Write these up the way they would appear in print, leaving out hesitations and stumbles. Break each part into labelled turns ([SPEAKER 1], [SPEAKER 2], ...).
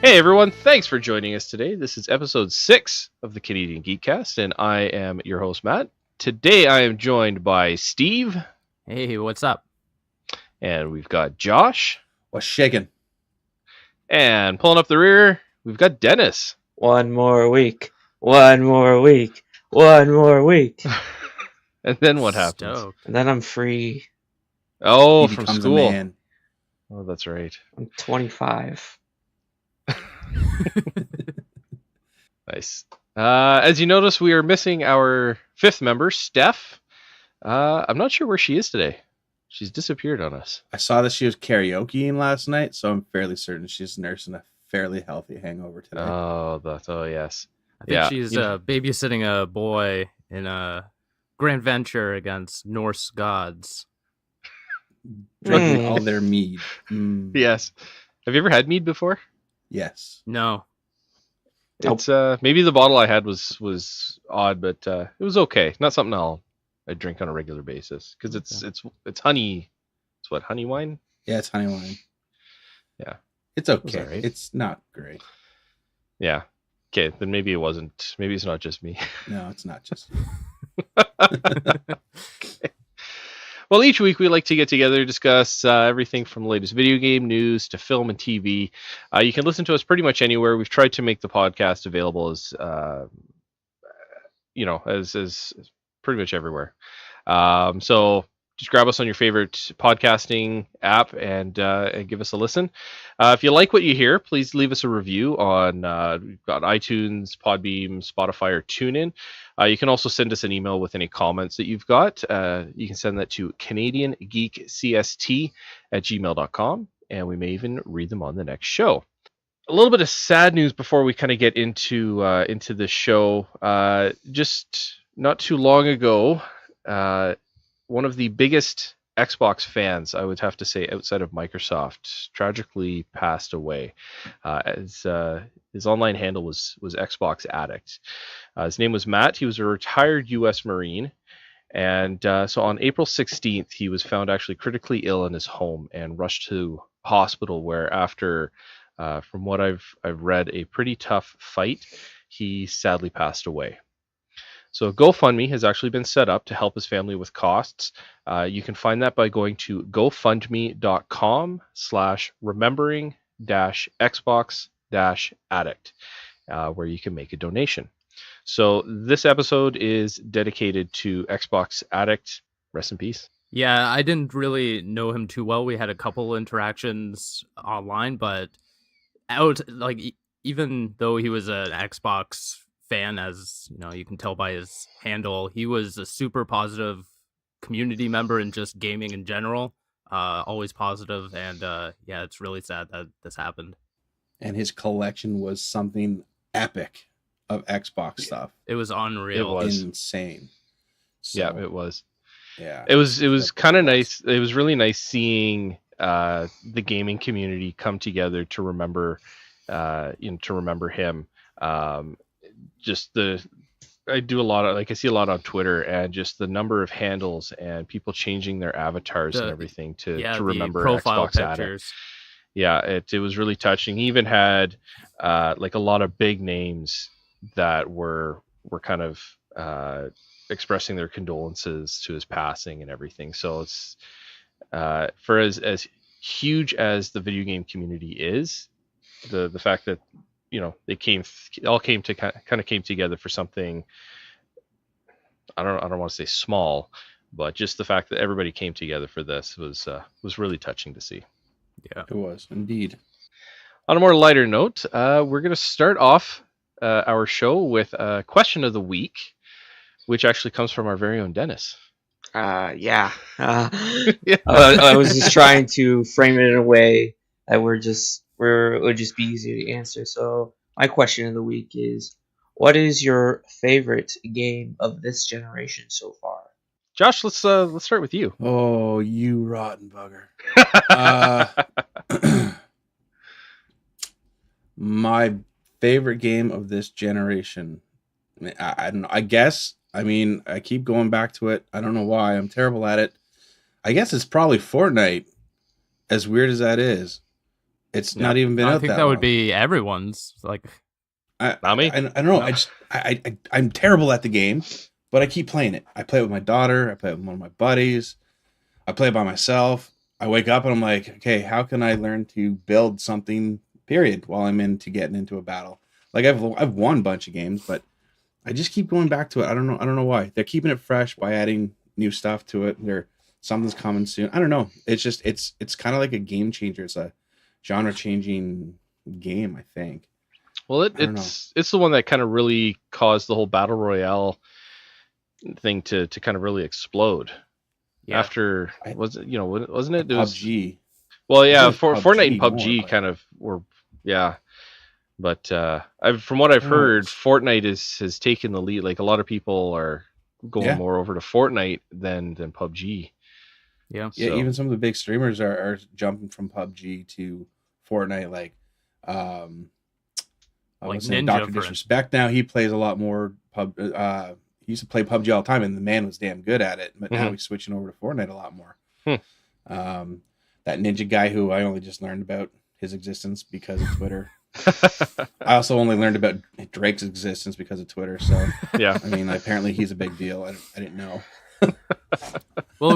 [SPEAKER 1] Hey everyone, thanks for joining us today. This is episode 6 of the Canadian Geekcast, and I am your host, Matt. Today I am joined by Steve.
[SPEAKER 2] Hey, what's up?
[SPEAKER 1] And we've got Josh.
[SPEAKER 3] What's shaking?
[SPEAKER 1] And pulling up the rear, we've got Dennis.
[SPEAKER 4] One more week. One more week. One more week.
[SPEAKER 1] And then what happens?
[SPEAKER 2] Stoked.
[SPEAKER 4] And then I'm free.
[SPEAKER 1] Oh,
[SPEAKER 3] He
[SPEAKER 1] from
[SPEAKER 3] becomes
[SPEAKER 1] school.
[SPEAKER 3] a man.
[SPEAKER 1] Oh, that's right.
[SPEAKER 4] I'm 25.
[SPEAKER 1] Nice. As you notice, we are missing our 5th member, Steph. I'm not sure where she is today. She's disappeared on us.
[SPEAKER 3] I saw that she was karaokeing last night, so I'm fairly certain she's nursing a fairly healthy hangover today.
[SPEAKER 1] Oh, yes.
[SPEAKER 2] I think she's babysitting a boy in a grand venture against Norse gods.
[SPEAKER 3] Drinking all their mead.
[SPEAKER 1] Yes. Have you ever had mead before?
[SPEAKER 3] Yes.
[SPEAKER 2] No.
[SPEAKER 1] It's maybe the bottle I had was odd, but it was okay. Not something I drink on a regular basis because it's honey. It's what, honey wine?
[SPEAKER 3] Yeah, it's honey wine.
[SPEAKER 1] Yeah.
[SPEAKER 3] It's okay.
[SPEAKER 1] All right.
[SPEAKER 3] It's not great.
[SPEAKER 1] Yeah. Okay, then maybe it wasn't. Maybe it's not just me.
[SPEAKER 3] No, it's not just.
[SPEAKER 1] Okay. Well, each week we like to get together, discuss everything from the latest video game news to film and TV. You can listen to us pretty much anywhere. We've tried to make the podcast available as pretty much everywhere. So just grab us on your favorite podcasting app and give us a listen. If you like what you hear, please leave us a review on we've got iTunes, Podbeam, Spotify, or TuneIn. You can also send us an email with any comments that you've got. You can send that to CanadianGeekCast@gmail.com, and we may even read them on the next show. A little bit of sad news before we kind of get into the show. Just not too long ago, one of the biggest Xbox fans, I would have to say, outside of Microsoft, tragically passed away. As his online handle was Xbox Addict. His name was Matt. He was a retired U.S. Marine. And so on April 16th, he was found actually critically ill in his home and rushed to hospital where after, from what I've read, a pretty tough fight, he sadly passed away. So a GoFundMe has actually been set up to help his family with costs. You can find that by going to gofundme.com/remembering-xbox-addict, where you can make a donation. So this episode is dedicated to Xbox Addict. Rest in peace.
[SPEAKER 2] Yeah, I didn't really know him too well. We had a couple interactions online, but even though he was an Xbox fan, as you can tell by his handle, he was a super positive community member and just gaming in general. Always positive, and it's really sad that this happened.
[SPEAKER 3] And his collection was something epic of Xbox stuff.
[SPEAKER 2] It was unreal.
[SPEAKER 3] It was insane. So,
[SPEAKER 1] Yeah, it was.
[SPEAKER 3] Yeah,
[SPEAKER 1] It was kind of nice. It was really nice seeing the gaming community come together to remember, him. I do a lot of, I see a lot on Twitter, and just the number of handles and people changing their avatars and everything to remember
[SPEAKER 2] profile
[SPEAKER 1] Xbox
[SPEAKER 2] pictures.
[SPEAKER 1] Addict. Yeah, it was really touching. He even had a lot of big names that were kind of expressing their condolences to his passing and everything. So it's for as huge as the video game community is, the fact that they all came together for something. I don't want to say small, but just the fact that everybody came together for this was really touching to see.
[SPEAKER 2] Yeah,
[SPEAKER 3] it was indeed.
[SPEAKER 1] On a more lighter note, we're going to start off our show with a question of the week, which actually comes from our very own Dennis.
[SPEAKER 4] Yeah. I was just trying to frame it in a way that it would just be easy to answer. So my question of the week is, what is your favorite game of this generation so far?
[SPEAKER 1] Josh, let's start with you.
[SPEAKER 3] Oh, you rotten bugger. My favorite game of this generation, I don't know. I guess, I keep going back to it. I don't know why. I'm terrible at it. I guess it's probably Fortnite, as weird as that is. It's
[SPEAKER 2] Yeah.
[SPEAKER 3] not even been
[SPEAKER 2] I
[SPEAKER 3] out
[SPEAKER 2] think
[SPEAKER 3] that
[SPEAKER 2] that
[SPEAKER 3] long.
[SPEAKER 2] would be everyone's. Like,
[SPEAKER 1] Not me.
[SPEAKER 3] I don't know.
[SPEAKER 1] No.
[SPEAKER 3] I'm terrible at the game, but I keep playing it. I play it with my daughter. I play it with one of my buddies. I play it by myself. I wake up and I'm like, okay, how can I learn to build something? Period. While I'm into getting into a battle, like I've won a bunch of games, but I just keep going back to it. I don't know why. They're keeping it fresh by adding new stuff to it. Something's coming soon. I don't know. It's just it's kind of like a game changer. It's a genre changing game, I think.
[SPEAKER 1] Well,
[SPEAKER 3] I don't know.
[SPEAKER 1] it's the one that kind of really caused the whole battle royale thing to kind of really explode.
[SPEAKER 2] yeah.
[SPEAKER 1] After wasn't it? It was
[SPEAKER 3] PUBG.
[SPEAKER 1] well,
[SPEAKER 3] I
[SPEAKER 1] yeah.
[SPEAKER 3] think it
[SPEAKER 1] For
[SPEAKER 3] was
[SPEAKER 1] Fortnite and
[SPEAKER 3] PUBG
[SPEAKER 1] PUBG
[SPEAKER 3] more, but-
[SPEAKER 1] kind of were, yeah. But from what I've
[SPEAKER 3] I don't know,
[SPEAKER 1] heard,
[SPEAKER 3] it's-
[SPEAKER 1] Fortnite has taken the lead. Like a lot of people are going
[SPEAKER 3] Yeah.
[SPEAKER 1] more over to Fortnite than PUBG.
[SPEAKER 2] Yeah.
[SPEAKER 3] Yeah,
[SPEAKER 1] So-
[SPEAKER 3] even some of the big streamers are jumping from PUBG to Fortnite. Like, I
[SPEAKER 2] Like
[SPEAKER 3] was saying
[SPEAKER 2] Ninja,
[SPEAKER 3] Dr.
[SPEAKER 2] for
[SPEAKER 3] Disrespect now. He plays a lot more he used to play PUBG all the time, and the man was damn good at it. But now
[SPEAKER 1] Mhm.
[SPEAKER 3] he's switching over to Fortnite a lot more.
[SPEAKER 1] Hmm.
[SPEAKER 3] That Ninja guy who I only just learned about his existence because of Twitter. I also only learned about Drake's existence because of Twitter. So
[SPEAKER 1] Yeah.
[SPEAKER 3] I mean, apparently he's a big deal. I didn't know.
[SPEAKER 2] Well, it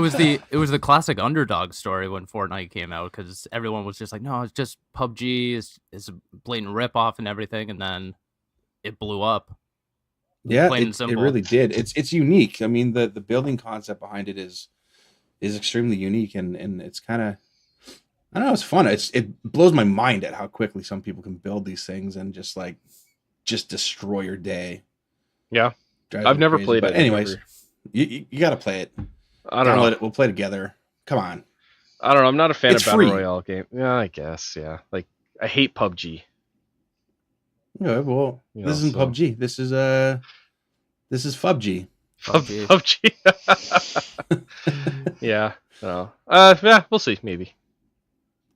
[SPEAKER 2] was the classic underdog story when Fortnite came out, because everyone was just like, no, it's just PUBG is a blatant ripoff and everything, and then it blew up.
[SPEAKER 3] Yeah,
[SPEAKER 2] Plain and
[SPEAKER 3] it
[SPEAKER 2] simple.
[SPEAKER 3] really did. It's unique. I mean, the building concept behind it is extremely unique, and it's kind of, I don't know, it's fun. It blows my mind at how quickly some people can build these things and just destroy your day.
[SPEAKER 1] Yeah.
[SPEAKER 3] Drives
[SPEAKER 1] I've
[SPEAKER 3] me
[SPEAKER 1] never
[SPEAKER 3] crazy.
[SPEAKER 1] played
[SPEAKER 3] But
[SPEAKER 1] it.
[SPEAKER 3] anyways, you got to play it.
[SPEAKER 1] I don't know.
[SPEAKER 3] Download it. We'll play together. Come on.
[SPEAKER 1] I don't know. I'm not a fan
[SPEAKER 3] It's
[SPEAKER 1] of battle
[SPEAKER 3] free.
[SPEAKER 1] royale game. Yeah, I guess. Yeah. Like I hate PUBG.
[SPEAKER 3] Okay, well,
[SPEAKER 1] You
[SPEAKER 3] this
[SPEAKER 1] know,
[SPEAKER 3] isn't
[SPEAKER 1] so-
[SPEAKER 3] PUBG. This is FUBG.
[SPEAKER 2] PUBG.
[SPEAKER 1] PUBG. Yeah. No. Yeah. We'll see. Maybe.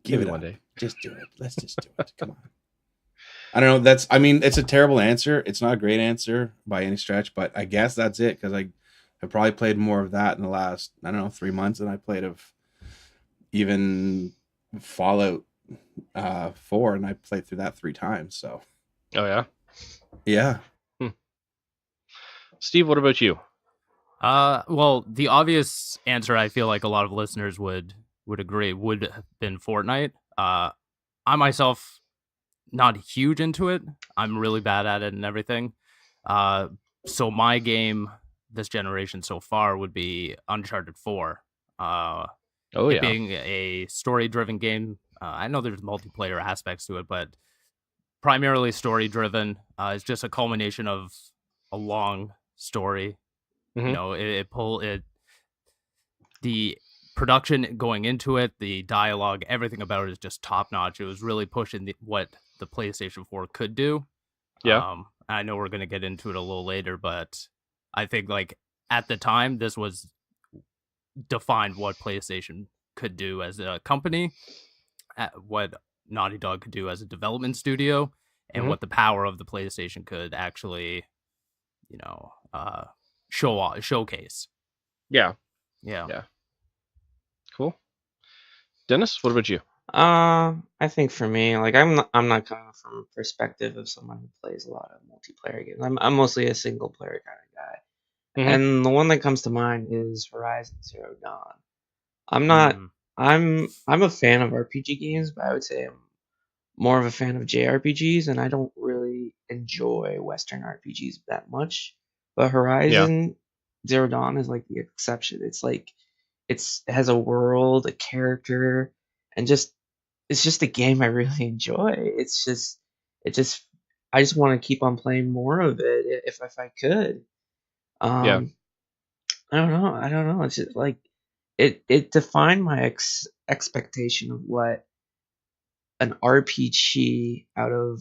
[SPEAKER 3] Give
[SPEAKER 1] Maybe
[SPEAKER 3] it
[SPEAKER 1] one
[SPEAKER 3] up.
[SPEAKER 1] day.
[SPEAKER 3] Just do it. Let's just do it. Come on. I don't know. I mean, it's a terrible answer. It's not a great answer by any stretch, but I guess that's it, because I probably played more of that in the last, I don't know, 3 months than I played of even Fallout 4, and I played through that 3 times. So
[SPEAKER 1] Oh yeah.
[SPEAKER 3] yeah,
[SPEAKER 1] Steve, what about you?
[SPEAKER 2] Well, the obvious answer, I feel like a lot of listeners would agree, would have been Fortnite. I myself, not huge into it. I'm really bad at it and everything. So my game this generation so far would be Uncharted 4.
[SPEAKER 1] Oh
[SPEAKER 2] It
[SPEAKER 1] yeah.
[SPEAKER 2] being a story-driven game. I know there's multiplayer aspects to it, but primarily story-driven. It's just a culmination of a long story.
[SPEAKER 1] Mhm.
[SPEAKER 2] You know, the production going into it, the dialogue, everything about it is just top-notch. It was really pushing what the PlayStation 4 could do.
[SPEAKER 1] Yeah.
[SPEAKER 2] I know we're going to get into it a little later, but I think, like, at the time, this was defined what PlayStation could do as a company, what Naughty Dog could do as a development studio, and
[SPEAKER 1] Mhm.
[SPEAKER 2] what the power of the PlayStation could actually, showcase.
[SPEAKER 1] Yeah.
[SPEAKER 2] Yeah.
[SPEAKER 1] Yeah. Cool. Dennis, what about you?
[SPEAKER 4] I think for me, like I'm not coming from a perspective of someone who plays a lot of multiplayer games. I'm mostly a single player kind of guy.
[SPEAKER 1] Mhm.
[SPEAKER 4] And the one that comes to mind is Horizon Zero Dawn. I'm not I'm a fan of RPG games, but I would say I'm more of a fan of JRPGs, and I don't really enjoy Western RPGs that much. But Horizon Zero Dawn is like the exception. It's like it has a world, a character, and it's just a game I really enjoy. I just want to keep on playing more of it if I could.
[SPEAKER 1] Yeah.
[SPEAKER 4] I don't know. It's just like it defined my expectation of what an RPG out of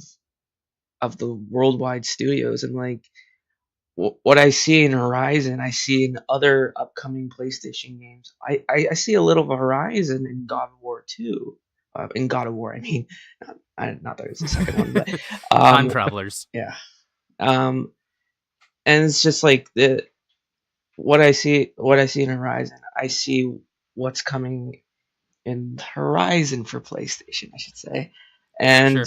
[SPEAKER 4] the worldwide studios, and like what I see in Horizon, I see in other upcoming PlayStation games. I see a little of Horizon in God of War 2. In God of War, I mean, not that it was the second one, but
[SPEAKER 2] Time travelers.
[SPEAKER 4] yeah. And it's just like what I see in Horizon. I see what's coming in Horizon for PlayStation, I should say. and
[SPEAKER 2] Sure.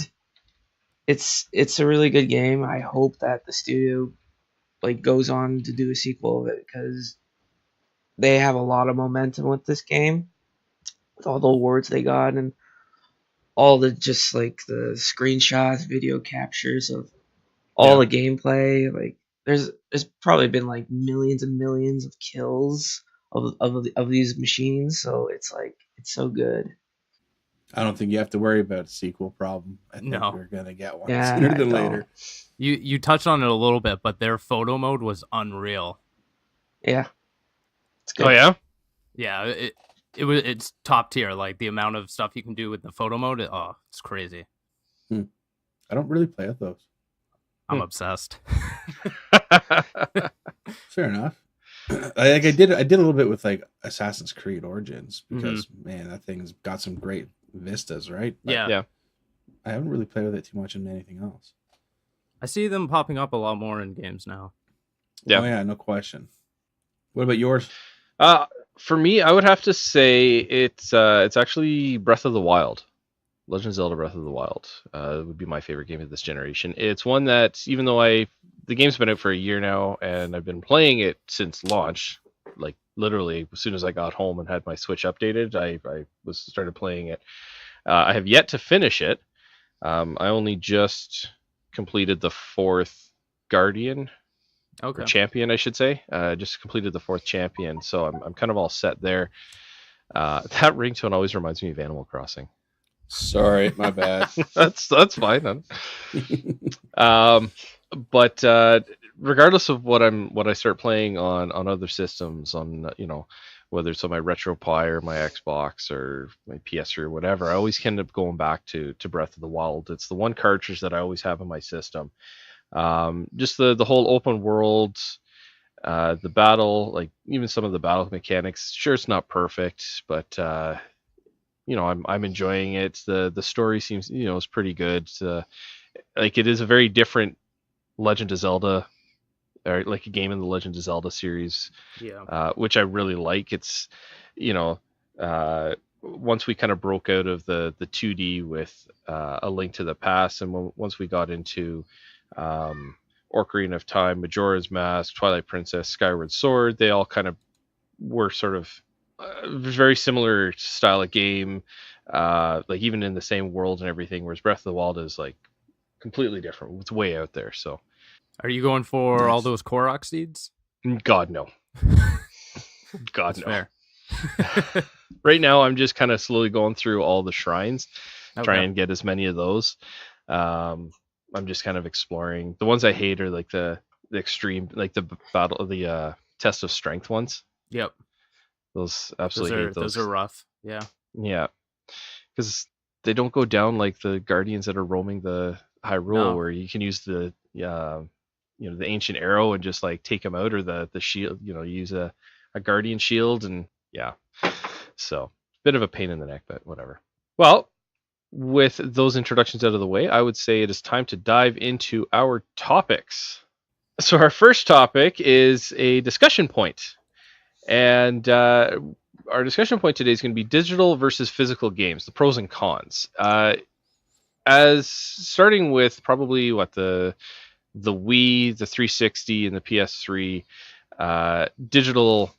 [SPEAKER 4] it's a really good game. I hope that the studio like goes on to do a sequel of it because they have a lot of momentum with this game, with all the awards they got and all the just like the screenshots, video captures of all the gameplay. Like there's probably been like millions and millions of kills of these machines, so it's like it's so good.
[SPEAKER 3] I don't think you have to worry about a sequel problem. I think
[SPEAKER 2] No.
[SPEAKER 3] we're gonna get one
[SPEAKER 4] Yeah,
[SPEAKER 3] sooner
[SPEAKER 4] I
[SPEAKER 3] than
[SPEAKER 4] don't.
[SPEAKER 3] later.
[SPEAKER 2] You touched on it a little bit, but their photo mode was unreal.
[SPEAKER 4] Yeah, it's good.
[SPEAKER 1] Oh yeah.
[SPEAKER 2] Yeah, it's top tier. Like the amount of stuff you can do with the photo mode. Oh, it's crazy.
[SPEAKER 3] I don't really play with those.
[SPEAKER 2] I'm obsessed.
[SPEAKER 3] Fair enough. I did a little bit with like Assassin's Creed Origins because man, that thing's got some great vistas, right? But
[SPEAKER 2] Yeah.
[SPEAKER 1] Yeah.
[SPEAKER 3] I haven't really played with it too much in anything else.
[SPEAKER 2] I see them popping up a lot more in games now.
[SPEAKER 1] Yeah.
[SPEAKER 3] Oh yeah, no question. What about yours?
[SPEAKER 1] For me, I would have to say it's actually Breath of the Wild. Legend of Zelda Breath of the Wild would be my favorite game of this generation. It's one that, even though the game's been out for a year now, and I've been playing it since launch, like literally as soon as I got home and had my Switch updated, I started playing it. I have yet to finish it. I only just completed the fourth Guardian
[SPEAKER 2] Okay.
[SPEAKER 1] or champion, I should say. Just completed the fourth champion, so I'm kind of all set there. That ringtone always reminds me of Animal Crossing.
[SPEAKER 3] Sorry, my bad.
[SPEAKER 1] That's fine then. But regardless of what I start playing on other systems, on whether it's on my RetroPie or my Xbox or my PS3 or whatever, I always end up going back to Breath of the Wild. It's the one cartridge that I always have in my system. Just the whole open world, the battle, like even some of the battle mechanics. Sure, it's not perfect, but I'm enjoying it. The story seems is pretty good. Like it is a very different Legend of Zelda, or like a game in the Legend of Zelda series,
[SPEAKER 2] Yeah.
[SPEAKER 1] which I really like. It's once we kind of broke out of the 2D with A Link to the Past, and once we got into Ocarina of Time, Majora's Mask, Twilight Princess, Skyward Sword, they all kind of were sort of very similar style of game, like even in the same world and everything. Whereas Breath of the Wild is like completely different. It's way out there. So,
[SPEAKER 2] Are you going for all
[SPEAKER 3] Nice.
[SPEAKER 2] those Korok seeds?
[SPEAKER 1] God no, God
[SPEAKER 2] That's
[SPEAKER 1] no.
[SPEAKER 2] fair.
[SPEAKER 1] Right now, I'm just kind of slowly going through all the shrines, try
[SPEAKER 2] Okay.
[SPEAKER 1] and get as many of those. I'm just kind of exploring. The ones I hate are like the extreme, like the battle, the test of strength ones.
[SPEAKER 2] Yep.
[SPEAKER 1] Those
[SPEAKER 2] Those
[SPEAKER 1] absolutely hate
[SPEAKER 2] those are rough. Yeah.
[SPEAKER 1] Yeah, because they don't go down like the guardians that are roaming the Hyrule,
[SPEAKER 2] No.
[SPEAKER 1] where you can use the the ancient arrow and just like take them out, or the shield. Use a guardian shield, and yeah. So bit of a pain in the neck, but whatever. Well, with those introductions out of the way, I would say it is time to dive into our topics. So our first topic is a discussion point, and our discussion point today is going to be digital versus physical games, the pros and cons. As starting with probably what the Wii, the 360, and the PS3, digital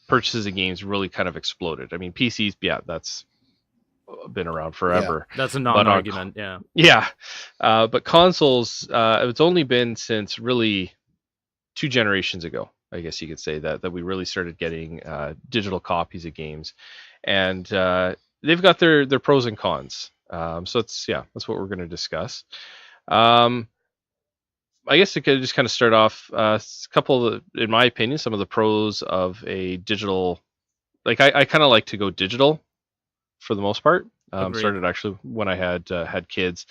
[SPEAKER 1] purchases of games really kind of exploded. I mean, PCs, yeah, that's been around forever.
[SPEAKER 2] That's a
[SPEAKER 1] But on
[SPEAKER 2] non-argument. Yeah.
[SPEAKER 1] Yeah, but consoles, it's only been since really 2 generations ago, I guess you could say, that we really started getting digital copies of games, and they've got their pros and cons. So that's what we're going to discuss. I guess it could just kind of start off a couple of, in my opinion, some of the pros of a digital. Like I kind of like to go digital for the most part.
[SPEAKER 2] Agreed.
[SPEAKER 1] Started actually when I had kids,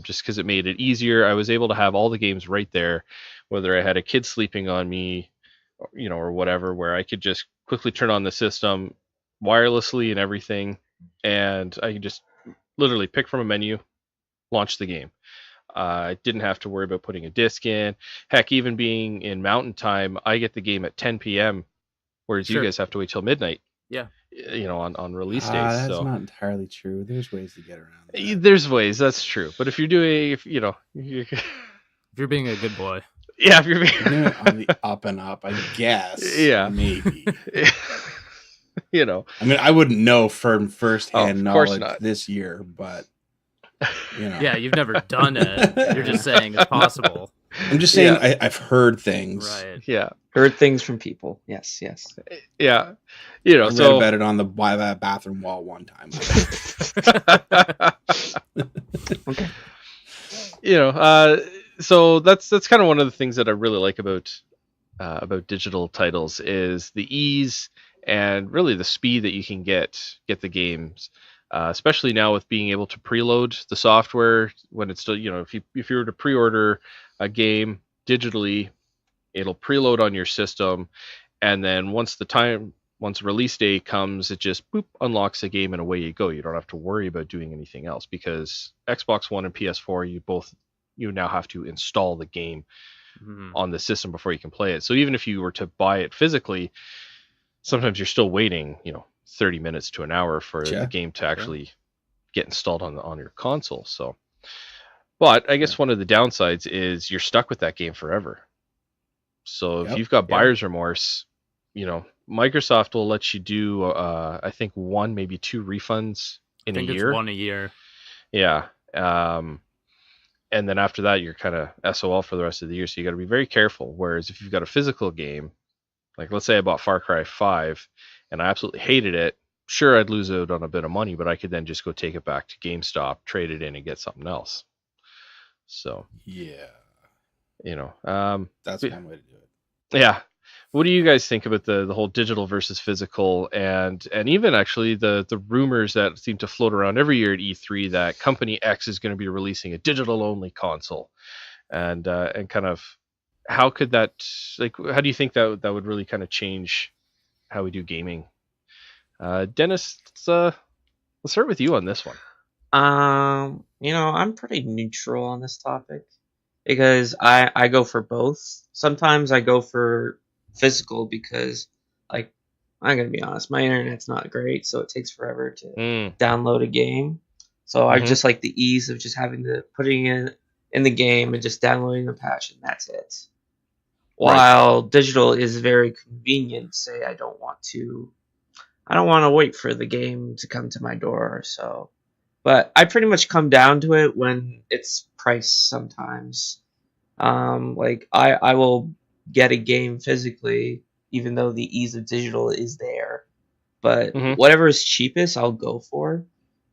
[SPEAKER 1] just because it made it easier. I was able to have all the games right there, whether I had a kid sleeping on me, or whatever, where I could just quickly turn on the system wirelessly and everything, and I could just literally pick from a menu, launch the game. I didn't have to worry about putting a disc in. Heck, even being in mountain time, I get the game at 10 p.m., whereas you
[SPEAKER 2] Sure.
[SPEAKER 1] guys have to wait till midnight.
[SPEAKER 2] Yeah.
[SPEAKER 1] On release days.
[SPEAKER 3] That's
[SPEAKER 1] So
[SPEAKER 3] not entirely true. There's ways to get around that.
[SPEAKER 1] there's ways, that's true. But if you're doing, if you know, you're,
[SPEAKER 2] If you're being a good boy.
[SPEAKER 1] yeah, if you're
[SPEAKER 3] You're doing it on the up and up, I guess.
[SPEAKER 1] Yeah.
[SPEAKER 3] Maybe.
[SPEAKER 1] I
[SPEAKER 3] mean, I wouldn't know from firsthand
[SPEAKER 1] of course
[SPEAKER 3] knowledge
[SPEAKER 1] not.
[SPEAKER 3] this year, but
[SPEAKER 2] Yeah, you've never done it. You're just saying it's possible.
[SPEAKER 3] I'm just saying I've heard things.
[SPEAKER 2] Right.
[SPEAKER 1] Yeah.
[SPEAKER 4] Heard things from people. Yes.
[SPEAKER 1] Yeah.
[SPEAKER 3] I read about it on the bathroom wall one time.
[SPEAKER 4] Okay.
[SPEAKER 1] So that's kind of one of the things that I really like about digital titles is the ease and really the speed that you can get the games, especially now with being able to preload the software when it's still, if you were to pre-order a game digitally, it'll preload on your system, and then once release day comes, it just unlocks the game and away you go. You don't have to worry about doing anything else because Xbox One and PS4, you now have to install the game on the system before you can play it. So even if you were to buy it physically, sometimes you're still waiting, 30 minutes to an hour for the game to actually get installed on your console. So, but I guess one of the downsides is you're stuck with that game forever. So if you've got buyer's remorse, Microsoft will let you do, I think 1, maybe 2 refunds in a year.
[SPEAKER 2] It's 1 a year.
[SPEAKER 1] Yeah. And then after that, you're kind of SOL for the rest of the year. So you got to be very careful. Whereas if you've got a physical game, like let's say I bought Far Cry 5 and I absolutely hated it, sure, I'd lose out on a bit of money, but I could then just go take it back to GameStop, trade it in, and get something else. So,
[SPEAKER 3] that's one way to do it.
[SPEAKER 1] Yeah. What do you guys think about the whole digital versus physical, and even actually the rumors that seem to float around every year at E3 that company X is going to be releasing a digital only console, and kind of how could that, like, how do you think that would really kind of change how we do gaming? Dennis, let's start with you on this one.
[SPEAKER 4] I'm pretty neutral on this topic because I go for both. Sometimes I go for physical because, like, I'm gonna be honest, my internet's not great, so it takes forever to download a game. So I just like the ease of just having putting it in the game and just downloading the patch, and that's it. While digital is very convenient, say I don't want to wait for the game to come to my door, so. But I pretty much come down to it when it's priced sometimes. Like I will get a game physically, even though the ease of digital is there. But whatever is cheapest, I'll go for.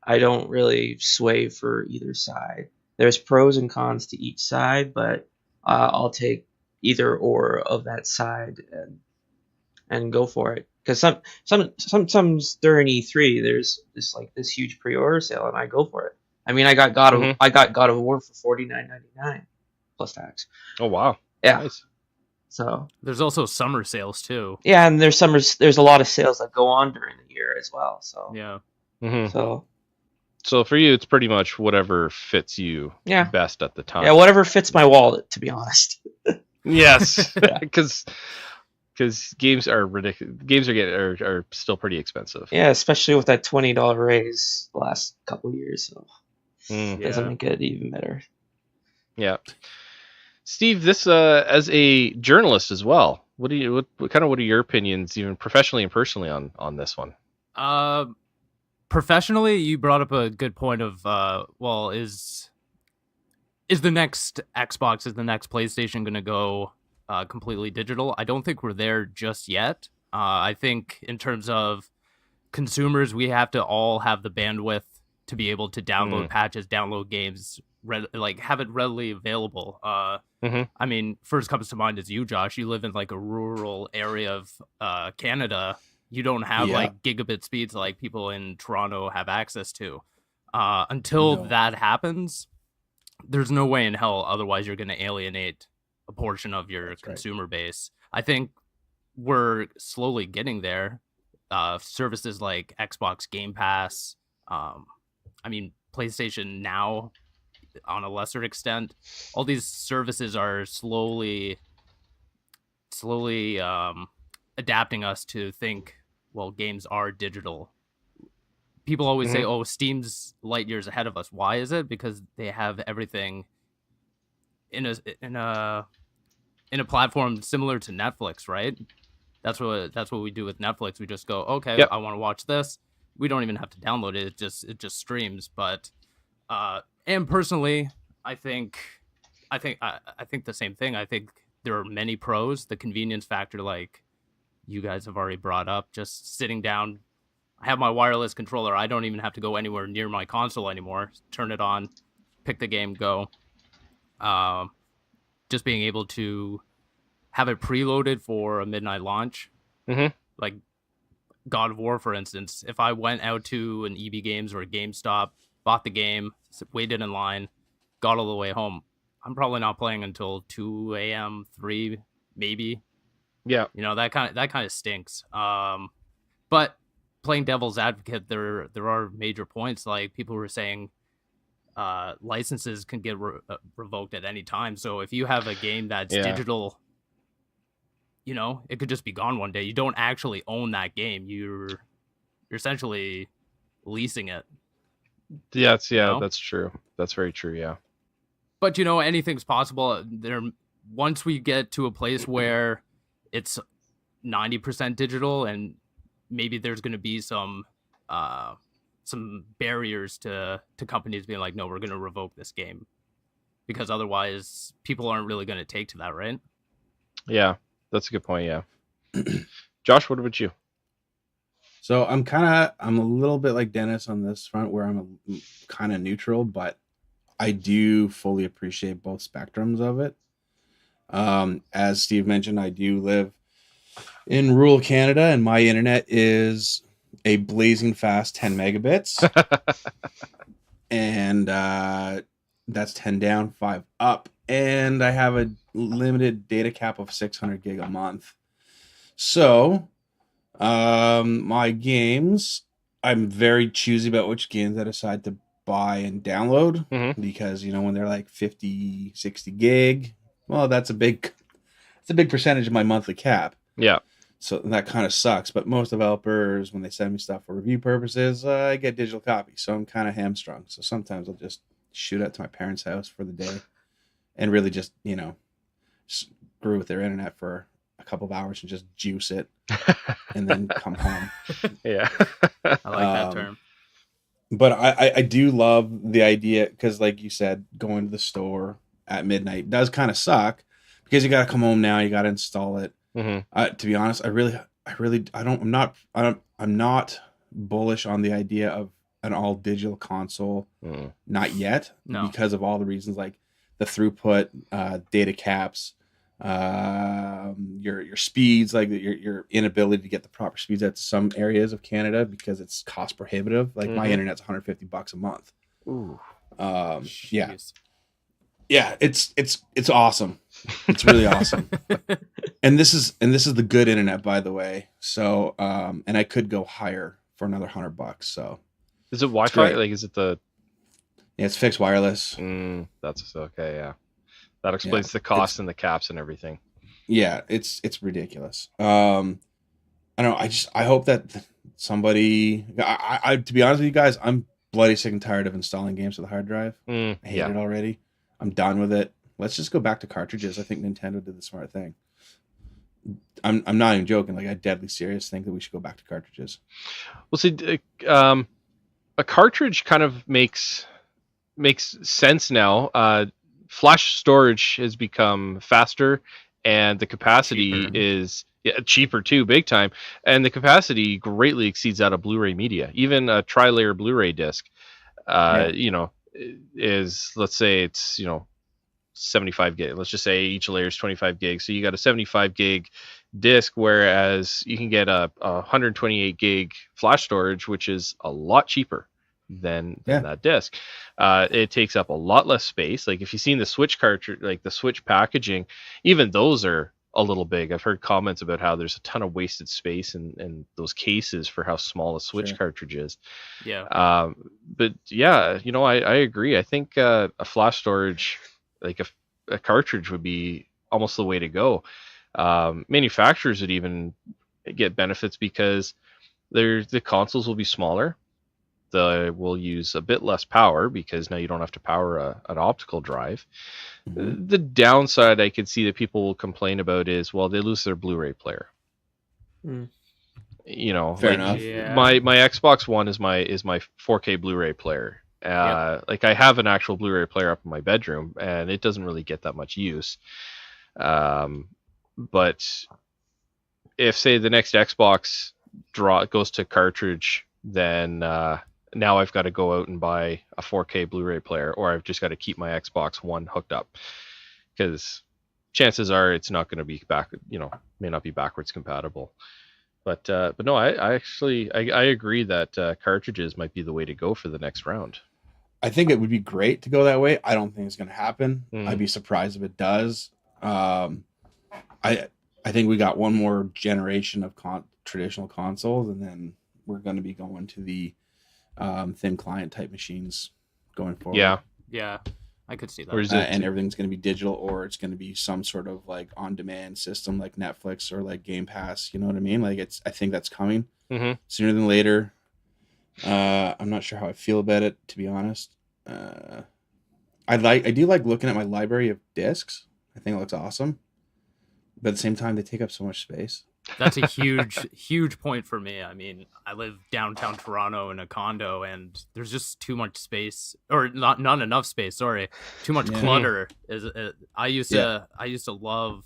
[SPEAKER 4] I don't really sway for either side. There's pros and cons to each side, but I'll take either or of that side and go for it. Because sometimes during E3 there's this huge pre-order sale and I go for it. I mean, I got God of War for $49.99 plus tax.
[SPEAKER 1] Oh wow!
[SPEAKER 4] Yeah.
[SPEAKER 1] Nice.
[SPEAKER 4] So
[SPEAKER 2] there's also summer sales too.
[SPEAKER 4] Yeah, and there's a lot of sales that go on during the year as well. So
[SPEAKER 2] yeah.
[SPEAKER 4] So
[SPEAKER 1] for you, it's pretty much whatever fits you best at the time.
[SPEAKER 4] Yeah, whatever fits my wallet, to be honest.
[SPEAKER 1] Yes, because games are ridiculous. Games are still pretty expensive.
[SPEAKER 4] Yeah, especially with that $20 raise the last couple of years. So it doesn't make it even better. Yeah.
[SPEAKER 1] Steve, this as a journalist as well, what are your opinions, even professionally and personally, on this one?
[SPEAKER 2] Professionally, you brought up a good point of is the next Xbox, is the next PlayStation going to go completely digital? I don't think we're there just yet. I think in terms of consumers, we have to all have the bandwidth to be able to download patches, download games, have it readily available. I mean, first comes to mind is you, Josh. You live in like a rural area of Canada. You don't have like gigabit speeds like people in Toronto have access to. Until that happens, there's no way in hell otherwise you're going to alienate a portion of your consumer base. I think we're slowly getting there. Services like Xbox Game Pass, PlayStation Now on a lesser extent, all these services are slowly adapting us to think well, games are digital. People always say, "Oh, Steam's light years ahead of us." Why is it? Because they have everything in a platform similar to Netflix, right? That's what we do with Netflix. We just go, okay,
[SPEAKER 1] Yep.
[SPEAKER 2] I want to watch this. We don't even have to download it. It just streams. But and personally, I think the same thing. I think there are many pros. The convenience factor, like you guys have already brought up, just sitting down. I have my wireless controller. I don't even have to go anywhere near my console anymore. Turn it on, pick the game, go. Just being able to have it preloaded for a midnight launch, like God of War, for instance. If I went out to an EB Games or a GameStop, bought the game, waited in line, got all the way home, I'm probably not playing until 2 a.m., 3 maybe.
[SPEAKER 1] Yeah.
[SPEAKER 2] You know, that kind of stinks. But playing devil's advocate, there are major points. Like people were saying, licenses can get revoked at any time. So if you have a game that's digital, you know, it could just be gone one day. You don't actually own that game. You're essentially leasing it.
[SPEAKER 1] That's that's true. That's very true. Yeah.
[SPEAKER 2] But you know, anything's possible. Once we get to a place where it's 90% digital, and maybe there's going to be some barriers to companies being like, no, we're going to revoke this game, because otherwise people aren't really going to take to that, right?
[SPEAKER 1] Yeah, that's a good point. Yeah. Josh, what about you?
[SPEAKER 3] So I'm a little bit like Dennis on this front, where I'm kind of neutral, but I do fully appreciate both spectrums of it. As Steve mentioned, I do live in rural Canada, and my internet is a blazing fast 10 megabits. And that's 10 down, 5 up. And I have a limited data cap of 600 gig a month. So my games, I'm very choosy about which games I decide to buy and download, because, you know, when they're like 50, 60 gig, well, that's a big percentage of my monthly cap.
[SPEAKER 1] Yeah.
[SPEAKER 3] So that kind of sucks. But most developers, when they send me stuff for review purposes, I get digital copies. So I'm kind of hamstrung. So sometimes I'll just shoot out to my parents' house for the day and really just, you know, screw with their internet for a couple of hours and just juice it and then come home.
[SPEAKER 1] Yeah.
[SPEAKER 2] I like that term.
[SPEAKER 3] But I do love the idea, because like you said, going to the store at midnight does kind of suck, because you got to come home now, you got to install it. To be honest, I'm not bullish on the idea of an all digital console. Not yet, because of all the reasons, like the throughput, data caps, your speeds, like your inability to get the proper speeds at some areas of Canada because it's cost prohibitive. Like my internet's $150 a month.
[SPEAKER 1] Ooh.
[SPEAKER 3] Yeah, it's awesome. It's really awesome. And this is the good internet, by the way. So and I could go higher for another $100. So
[SPEAKER 1] is it Wi-Fi? Like, is it the?
[SPEAKER 3] Yeah, it's fixed wireless.
[SPEAKER 1] That's okay. Yeah, that explains the cost and the caps and everything.
[SPEAKER 3] Yeah, it's ridiculous. I don't know. I hope that somebody. I to be honest with you guys, I'm bloody sick and tired of installing games to the hard drive. I hate it already. I'm done with it. Let's just go back to cartridges. I think Nintendo did the smart thing. I'm not even joking. Like, I deadly serious think that we should go back to cartridges.
[SPEAKER 1] Well, see, a cartridge kind of makes sense now. Flash storage has become faster, and the capacity is cheaper too, big time. And the capacity greatly exceeds that of Blu-ray media. Even a tri-layer Blu-ray disc, you know, is, let's say it's, you know, 75 gig. Let's just say each layer is 25 gigs. So you got a 75 gig disc, whereas you can get a 128 gig flash storage, which is a lot cheaper than that disc. It takes up a lot less space. Like if you've seen the Switch cartridge, like the Switch packaging, even those are a little big. I've heard comments about how there's a ton of wasted space in those cases for how small a Switch cartridge is.
[SPEAKER 2] Yeah.
[SPEAKER 1] But yeah, you know, I agree. I think a flash storage, like a cartridge, would be almost the way to go. Manufacturers would even get benefits, because The consoles will be smaller. They will use a bit less power because now you don't have to power an optical drive.
[SPEAKER 3] Mhm.
[SPEAKER 1] The downside I could see that people will complain about is, well, they lose their Blu-ray player.
[SPEAKER 4] Mm.
[SPEAKER 1] You know,
[SPEAKER 3] Fair
[SPEAKER 1] like
[SPEAKER 3] enough.
[SPEAKER 2] Yeah.
[SPEAKER 1] my Xbox One is my 4K Blu-ray player. Like I have an actual Blu-ray player up in my bedroom, and it doesn't really get that much use. But if say the next Xbox goes to cartridge, then now I've got to go out and buy a 4K Blu-ray player, or I've just got to keep my Xbox One hooked up, because chances are it's not going to be may not be backwards compatible. But no, I actually agree that cartridges might be the way to go for the next round.
[SPEAKER 3] I think it would be great to go that way. I don't think it's going to happen.
[SPEAKER 1] Mm.
[SPEAKER 3] I'd be surprised if it does. I think we got one more generation of traditional consoles, and then we're going to be going to the thin client type machines going forward.
[SPEAKER 2] Yeah, I could see that.
[SPEAKER 1] Or is
[SPEAKER 3] And everything's going to be digital, or it's going to be some sort of like on-demand system like Netflix or like Game Pass. You know what I mean? Like I think that's coming sooner than later. I'm not sure how I feel about it, to be honest. I do like looking at my library of discs. I think it looks awesome, but at the same time, they take up so much space.
[SPEAKER 2] That's a huge point for me. I mean, I live downtown Toronto in a condo, and there's just too much space, or not enough space. Sorry, too much clutter. I used to love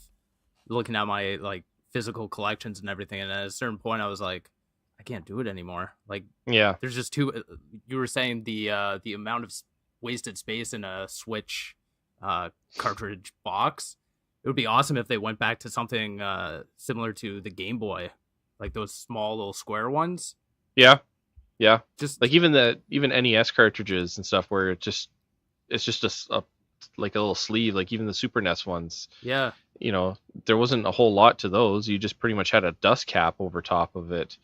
[SPEAKER 2] looking at my like physical collections and everything, and at a certain point, I was like, I can't do it anymore. Like, there's just too. You were saying the amount of wasted space in a Switch cartridge box. It would be awesome if they went back to something similar to the Game Boy, like those small little square ones.
[SPEAKER 1] Yeah.
[SPEAKER 2] Just
[SPEAKER 1] like even NES cartridges and stuff, where it's just a like a little sleeve. Like even the Super NES ones.
[SPEAKER 2] Yeah.
[SPEAKER 1] You know, there wasn't a whole lot to those. You just pretty much had a dust cap over top of it.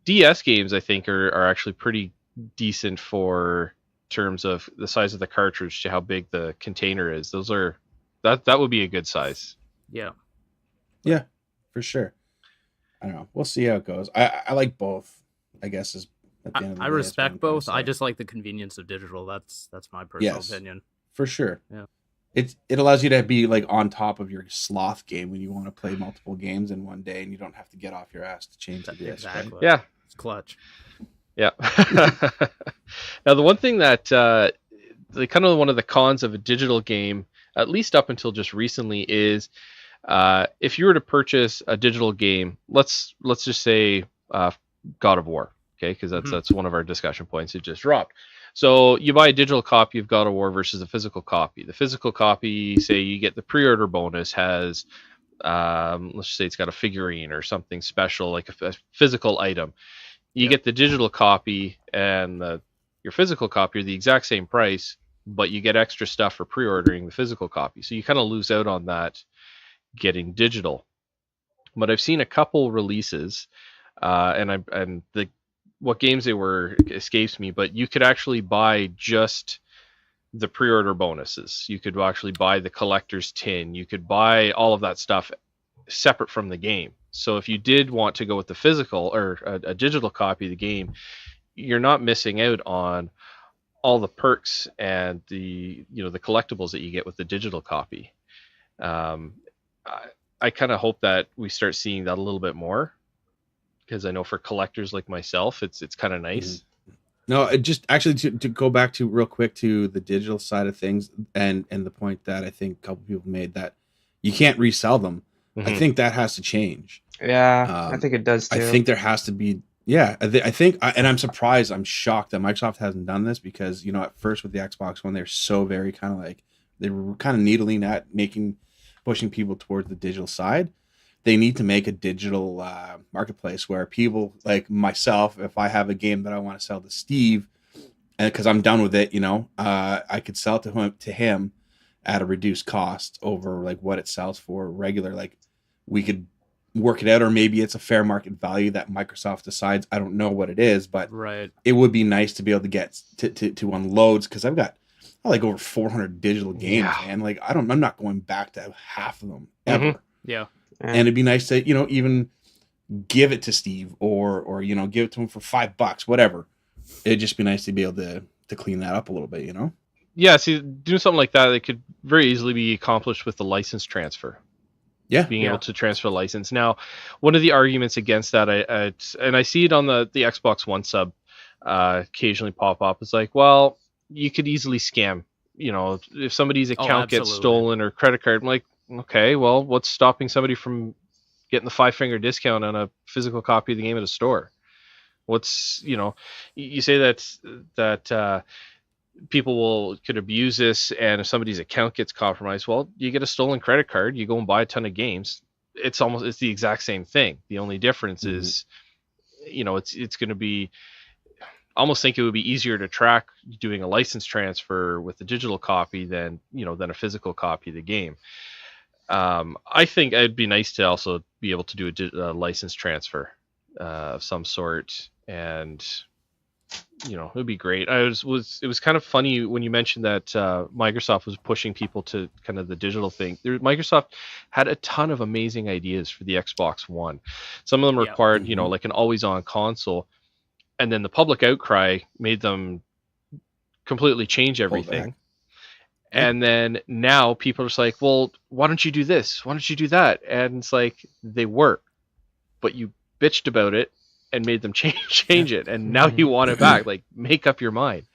[SPEAKER 1] DS games, I think, are actually pretty decent for terms of the size of the cartridge to how big the container is. Those are. That would be a good size.
[SPEAKER 2] Yeah,
[SPEAKER 3] for sure. I don't know. We'll see how it goes. I like both. I guess is at the end of the day,
[SPEAKER 2] I respect both. I
[SPEAKER 3] say.
[SPEAKER 2] just like the convenience of digital. That's my personal opinion.
[SPEAKER 3] For sure.
[SPEAKER 2] Yeah.
[SPEAKER 3] It allows you to be like on top of your sloth game when you want to play multiple games in one day, and you don't have to get off your ass to change the disc.
[SPEAKER 2] Exactly.
[SPEAKER 3] Right?
[SPEAKER 1] Yeah,
[SPEAKER 2] it's clutch.
[SPEAKER 1] Yeah. Now the one thing that the kind of one of the cons of a digital game, at least up until just recently, is if you were to purchase a digital game, let's just say God of War, okay, because that's one of our discussion points. It just dropped. So you buy a digital copy of God of War versus a physical copy. The physical copy, say you get the pre-order bonus, has let's just say it's got a figurine or something special, like a physical item. You get the digital copy, and your physical copy are the exact same price, but you get extra stuff for pre-ordering the physical copy. So you kind of lose out on that getting digital. But I've seen a couple releases, what games they were escapes me, but you could actually buy just the pre-order bonuses. You could actually buy the collector's tin. You could buy all of that stuff separate from the game. So if you did want to go with the physical or a digital copy of the game, you're not missing out on all the perks and the collectibles that you get with the digital copy. I kind of hope that we start seeing that a little bit more, because I know for collectors like myself, it's kind of nice.
[SPEAKER 3] No, it just actually to go back to real quick to the digital side of things, and the point that I think a couple people made, that you can't resell them. I think that has to change.
[SPEAKER 4] Yeah, I think it does too.
[SPEAKER 3] I think there has to be. Yeah, I think, and I'm surprised, I'm shocked that Microsoft hasn't done this, because, at first with the Xbox One, they're so very kind of like, they were kind of needling at pushing people towards the digital side. They need to make a digital marketplace where people like myself, if I have a game that I want to sell to Steve, and because I'm done with it, I could sell it to him at a reduced cost over like what it sells for regular. Like we could work it out, or maybe it's a fair market value that Microsoft decides. I don't know what it is, but it would be nice to be able to get to unloads, because I've got like over 400 digital games, man. Like I'm not going back to half of them ever.
[SPEAKER 2] Yeah.
[SPEAKER 3] And it'd be nice to, even give it to Steve or give it to him for $5, whatever. It'd just be nice to be able to clean that up a little bit,
[SPEAKER 1] Yeah, see, doing something like that, it could very easily be accomplished with the license transfer.
[SPEAKER 3] Yeah.
[SPEAKER 1] Being able to transfer license. Now, one of the arguments against that, and I see it on the Xbox One sub occasionally pop up, is like, well, you could easily scam. If somebody's account gets
[SPEAKER 2] absolutely.
[SPEAKER 1] stolen or credit card, I'm like, okay, well, what's stopping somebody from getting the 5-finger discount on a physical copy of the game at a store? What's you say that people could abuse this, and if somebody's account gets compromised, well, you get a stolen credit card, you go and buy a ton of games. It's the exact same thing. The only difference is, it's going to be, almost think it would be easier to track doing a license transfer with a digital copy than a physical copy of the game. I think it'd be nice to also be able to do a license transfer of some sort, and it would be great. It was kind of funny when you mentioned that Microsoft was pushing people to kind of the digital thing. Microsoft had a ton of amazing ideas for the Xbox One. Some of them required, like an always-on console, and then the public outcry made them completely change everything. And then now people are just like, well, why don't you do this? Why don't you do that? And it's like, they work, but you bitched about it and made them change it, and now you want it back. Like, make up your mind.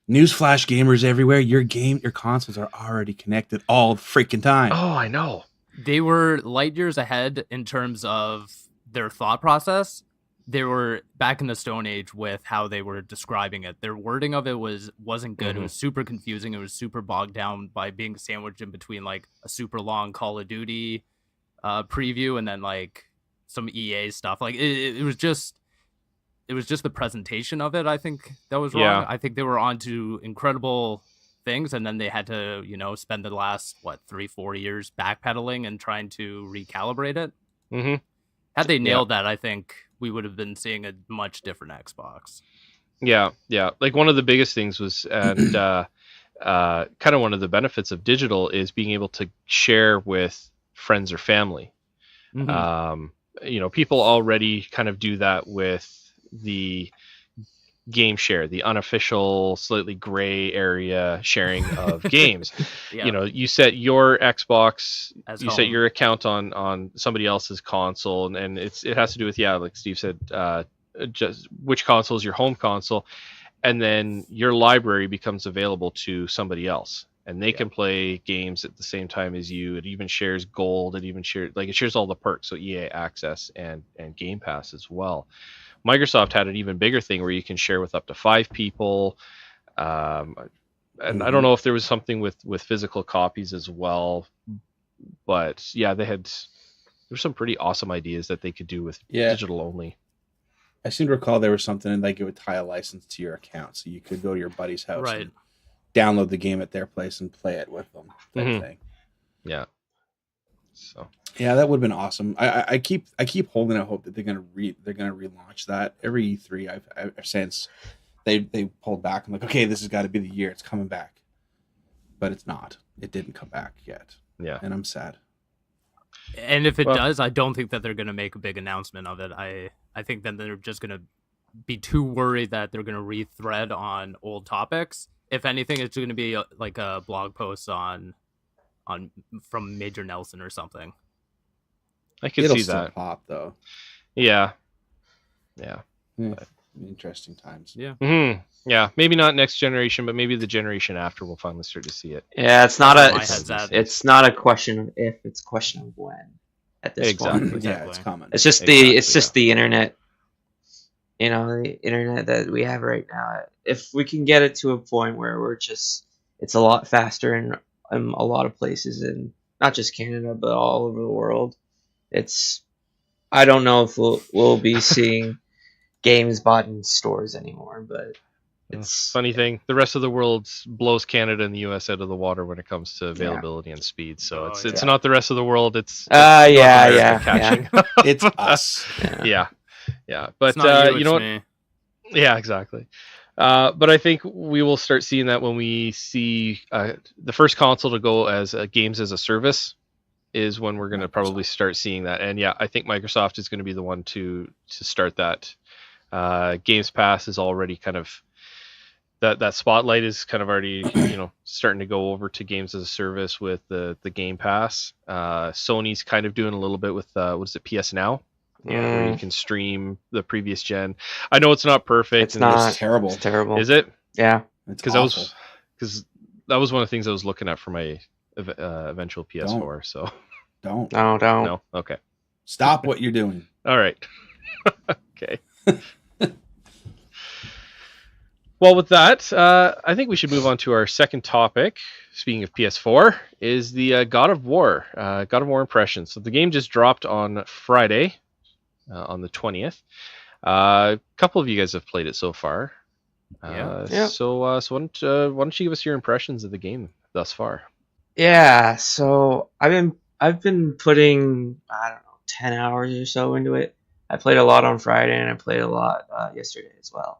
[SPEAKER 3] Newsflash, gamers everywhere, your consoles are already connected all the freaking time.
[SPEAKER 1] Oh, I know.
[SPEAKER 2] They were light years ahead in terms of their thought process. They were back in the Stone Age with how they were describing it. Their wording of it wasn't good. It was super confusing. It was super bogged down by being sandwiched in between like a super long Call of Duty preview and then like some EA stuff. Like it was just the presentation of it, I think, that was wrong.
[SPEAKER 1] Yeah.
[SPEAKER 2] I think they were onto incredible things, and then they had to spend the last 3-4 years backpedaling and trying to recalibrate it. Had they nailed that, I think we would have been seeing a much different Xbox.
[SPEAKER 1] Yeah Like, one of the biggest things was, and kind of one of the benefits of digital is being able to share with friends or family. People already kind of do that with the game share, the unofficial, slightly gray area sharing of games. You set your Xbox, set your account on somebody else's console, and it has to do with, like Steve said, just which console is your home console, and then your library becomes available to somebody else, and they can play games at the same time as you. It even shares gold. It even shares all the perks, so EA Access and Game Pass as well. Microsoft had an even bigger thing where you can share with up to 5 people. And I don't know if there was something with physical copies as well, but there were some pretty awesome ideas that they could do with digital only.
[SPEAKER 3] I seem to recall there was something like it would tie a license to your account, so you could go to your buddy's house and download the game at their place and play it with them. That thing.
[SPEAKER 1] Yeah. So.
[SPEAKER 3] Yeah, that would have been awesome. I keep holding out hope that they're gonna relaunch that. Every E3 I've since they pulled back. I'm like, okay, this has got to be the year it's coming back, but it's not. It didn't come back yet.
[SPEAKER 1] Yeah,
[SPEAKER 3] and I'm sad.
[SPEAKER 2] And if it does, I don't think that they're gonna make a big announcement of it. I think that they're just gonna be too worried that they're gonna rethread on old topics. If anything, it's gonna be like a blog post on from Major Nelson or something.
[SPEAKER 1] I could see that
[SPEAKER 3] pop though.
[SPEAKER 1] Yeah.
[SPEAKER 3] Interesting times.
[SPEAKER 2] Yeah.
[SPEAKER 1] Yeah. Maybe not next generation, but maybe the generation after we'll finally start to see it.
[SPEAKER 4] Yeah, it's not a question of if, it's a question of when. At this point,
[SPEAKER 3] yeah, it's coming.
[SPEAKER 4] It's just the internet. The internet that we have right now. If we can get it to a point where it's a lot faster in a lot of places, and not just Canada but all over the world. I don't know if we'll be seeing games bought in stores anymore, but it's
[SPEAKER 1] funny thing. The rest of the world blows Canada and the US out of the water when it comes to availability and speed. So it's not the rest of the world. It's catching.
[SPEAKER 3] It's us.
[SPEAKER 1] Yeah. But you know what?
[SPEAKER 2] Me.
[SPEAKER 1] Yeah, exactly. But I think we will start seeing that when we see the first console to go as games as a service is when we're going to probably start seeing that. And yeah, I think Microsoft is going to be the one to start that. Games Pass is already kind of that spotlight is kind of already starting to go over to games as a service with the Game Pass. Sony's kind of doing a little bit with what is it, PS Now? Yeah, where you can stream the previous gen. I know it's not perfect.
[SPEAKER 4] It's not
[SPEAKER 3] terrible.
[SPEAKER 4] It's terrible.
[SPEAKER 1] Is it?
[SPEAKER 4] Yeah.
[SPEAKER 3] Because
[SPEAKER 1] that was one of the things I was looking at for my eventual PS4. So
[SPEAKER 3] don't.
[SPEAKER 1] No. Okay.
[SPEAKER 3] Stop what you're doing.
[SPEAKER 1] All right. Okay. Well, with that, I think we should move on to our second topic. Speaking of PS4, is the God of War impressions. So the game just dropped on Friday, on the 20th. A couple of you guys have played it so far.
[SPEAKER 4] Yeah.
[SPEAKER 1] So why don't you give us your impressions of the game thus far?
[SPEAKER 4] Yeah, so I've been putting, I don't know, 10 hours or so into it. I played a lot on Friday and I played a lot yesterday as well.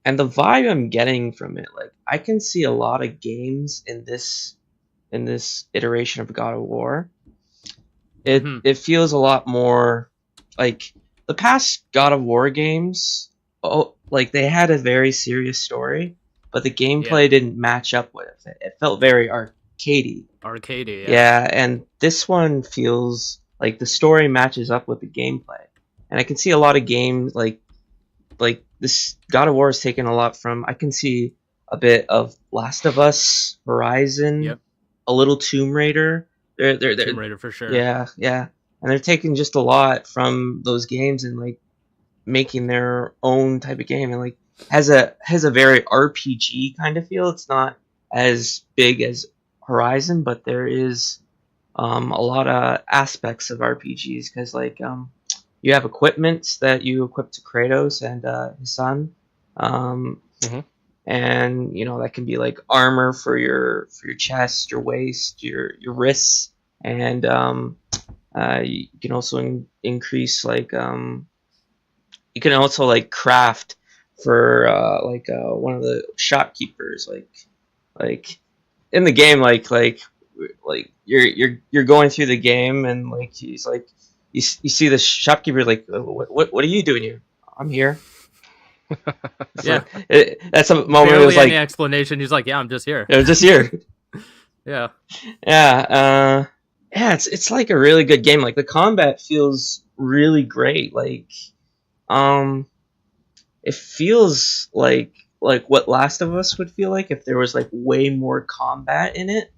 [SPEAKER 4] And the vibe I'm getting from it, like I can see a lot of games in this iteration of God of War. It feels a lot more like the past God of War games. Oh, like they had a very serious story, but the gameplay didn't match up with it. It felt very arcadey.
[SPEAKER 2] Arcadey,
[SPEAKER 4] Yeah, and this one feels like the story matches up with the gameplay. And I can see a lot of games like this God of War is taken a lot from. I can see a bit of Last of Us, Horizon, a little Tomb Raider. They're
[SPEAKER 2] Tomb Raider for sure.
[SPEAKER 4] Yeah, and they're taking just a lot from those games and like making their own type of game, and like has a very RPG kind of feel. It's not as big as Horizon, but there is a lot of aspects of RPGs because like you have equipment that you equip to Kratos and his son, and that can be like armor for your chest, your waist, your wrists, and you can also increase like you can also like craft for one of the shopkeepers like in the game like you're going through the game and like he's like you see the shopkeeper like what are you doing here? I'm here. That's a moment where it was like
[SPEAKER 2] any explanation. He's like, yeah, I'm just here.
[SPEAKER 4] I'm just here.
[SPEAKER 2] Yeah.
[SPEAKER 4] It's like a really good game. Like the combat feels really great. Like it feels like what Last of Us would feel like if there was like way more combat in it.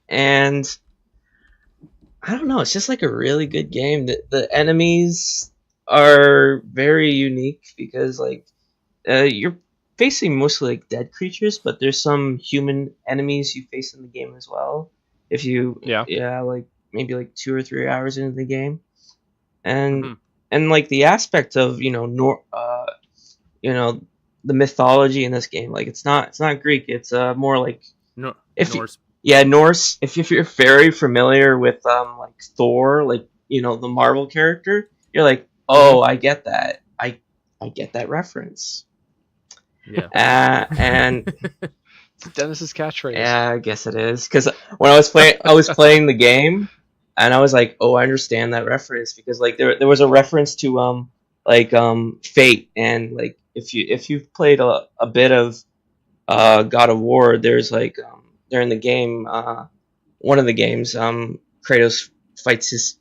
[SPEAKER 4] And I don't know, it's just like a really good game. The enemies are very unique because like you're facing mostly like dead creatures, but there's some human enemies you face in the game as well. If you like maybe like 2 or 3 hours into the game, and like the aspect of the mythology in this game, like it's not Greek, it's more like
[SPEAKER 2] Norse.
[SPEAKER 4] Norse. If you're very familiar with like Thor, like the Marvel character, you're like, oh, I get that. I get that reference.
[SPEAKER 2] Yeah.
[SPEAKER 4] And
[SPEAKER 1] It's Dennis's catchphrase.
[SPEAKER 4] yeah, I guess it is. Because when I was playing the game, and I was like, oh, I understand that reference because like there was a reference to Fate, and like if you've played a bit of God of War, there's like during the game, one of the games, Kratos fights his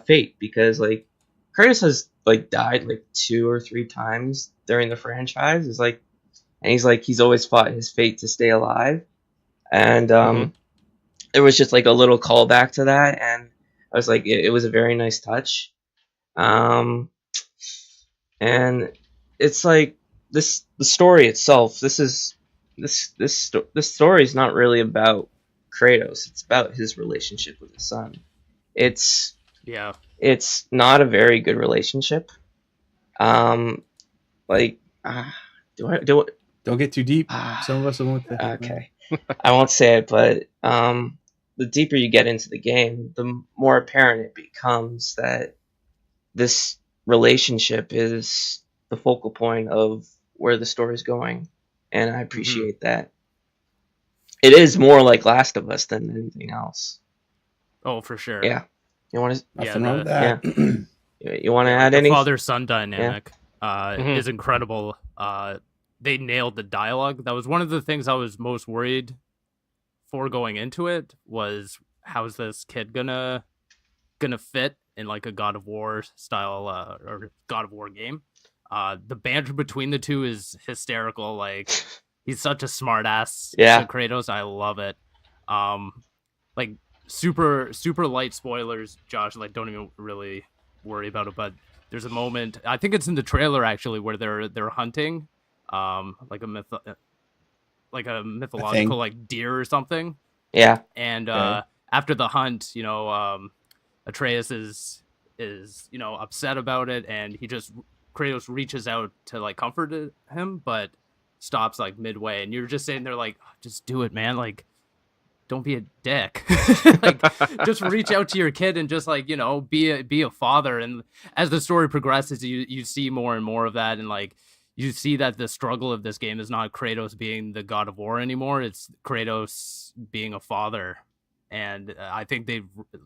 [SPEAKER 4] fate because like Kratos has like died like 2 or 3 times during the franchise. It's like, and he's always fought his fate to stay alive, and there was just like a little callback to that, and I was like, it was a very nice touch, and it's like the story itself. This story is not really about Kratos. It's about his relationship with his son. It's not a very good relationship.
[SPEAKER 3] Don't get too deep. Some of us will want that.
[SPEAKER 4] Okay. I won't say it, but the deeper you get into the game, the more apparent it becomes that this relationship is the focal point of where the story is going, and I appreciate that. it is more like Last of Us than anything else.
[SPEAKER 2] Oh, for sure.
[SPEAKER 4] Yeah. You want to?
[SPEAKER 3] Nothing
[SPEAKER 2] Yeah,
[SPEAKER 3] wrong with that.
[SPEAKER 4] You want to add
[SPEAKER 2] the
[SPEAKER 4] any?
[SPEAKER 2] father-son dynamic
[SPEAKER 1] Mhm.
[SPEAKER 2] is incredible. They nailed the dialogue. That was one of the things I was most worried for going into it, was how's this kid gonna fit in like a God of War style or God of War game. The banter between the two is hysterical. Like, he's such a smart ass
[SPEAKER 4] Yeah.
[SPEAKER 2] to Kratos. I love it. Like, super light spoilers, Josh. Like, don't even really worry about it. But there's a moment, I think it's in the trailer actually, where they're hunting, like a mythological like deer or something.
[SPEAKER 4] Yeah.
[SPEAKER 2] And
[SPEAKER 3] Okay.
[SPEAKER 2] after the hunt, Atreus is upset about it, and Kratos reaches out to like comfort him, but stops like midway, and you're just sitting there like, just do it, man. Like, don't be a dick. Like, just reach out to your kid and just like, be a father. And as the story progresses, you see more and more of that, and like, you see that the struggle of this game is not Kratos being the God of War anymore. It's Kratos being a father. And I think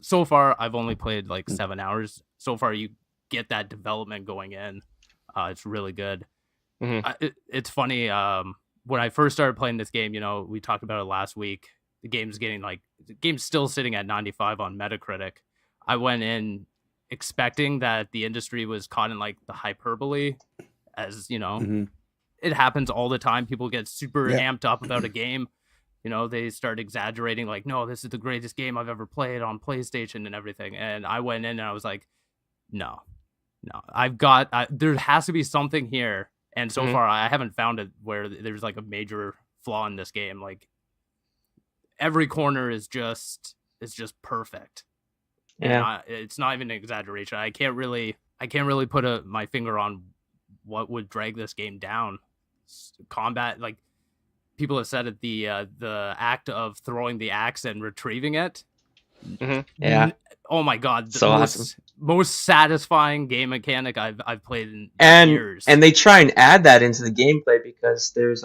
[SPEAKER 2] so far, I've only played like 7 hours. So far, you get that development going in. It's really good.
[SPEAKER 1] Mhm.
[SPEAKER 2] It's funny. When I first started playing this game, we talked about it last week. The game's still sitting at 95 on Metacritic. I went in expecting that the industry was caught in like the hyperbole, as
[SPEAKER 3] Mhm.
[SPEAKER 2] it happens all the time. People get super
[SPEAKER 3] Yeah.
[SPEAKER 2] amped up about a game. They start exaggerating, like, no, this is the greatest game I've ever played on PlayStation and everything. And I went in and I was like, no, there has to be something here. And so
[SPEAKER 1] Mhm.
[SPEAKER 2] far, I haven't found it where there's like a major flaw in this game. Like, every corner is just perfect.
[SPEAKER 4] Yeah.
[SPEAKER 2] And it's not even an exaggeration. I can't really put my finger on what would drag this game down. Combat, like, people have said it, the act of throwing the axe and retrieving it.
[SPEAKER 1] Mhm.
[SPEAKER 4] Yeah.
[SPEAKER 2] Oh my god, the
[SPEAKER 4] So awesome.
[SPEAKER 2] most satisfying game mechanic I've played in years.
[SPEAKER 4] And they try and add that into the gameplay because there's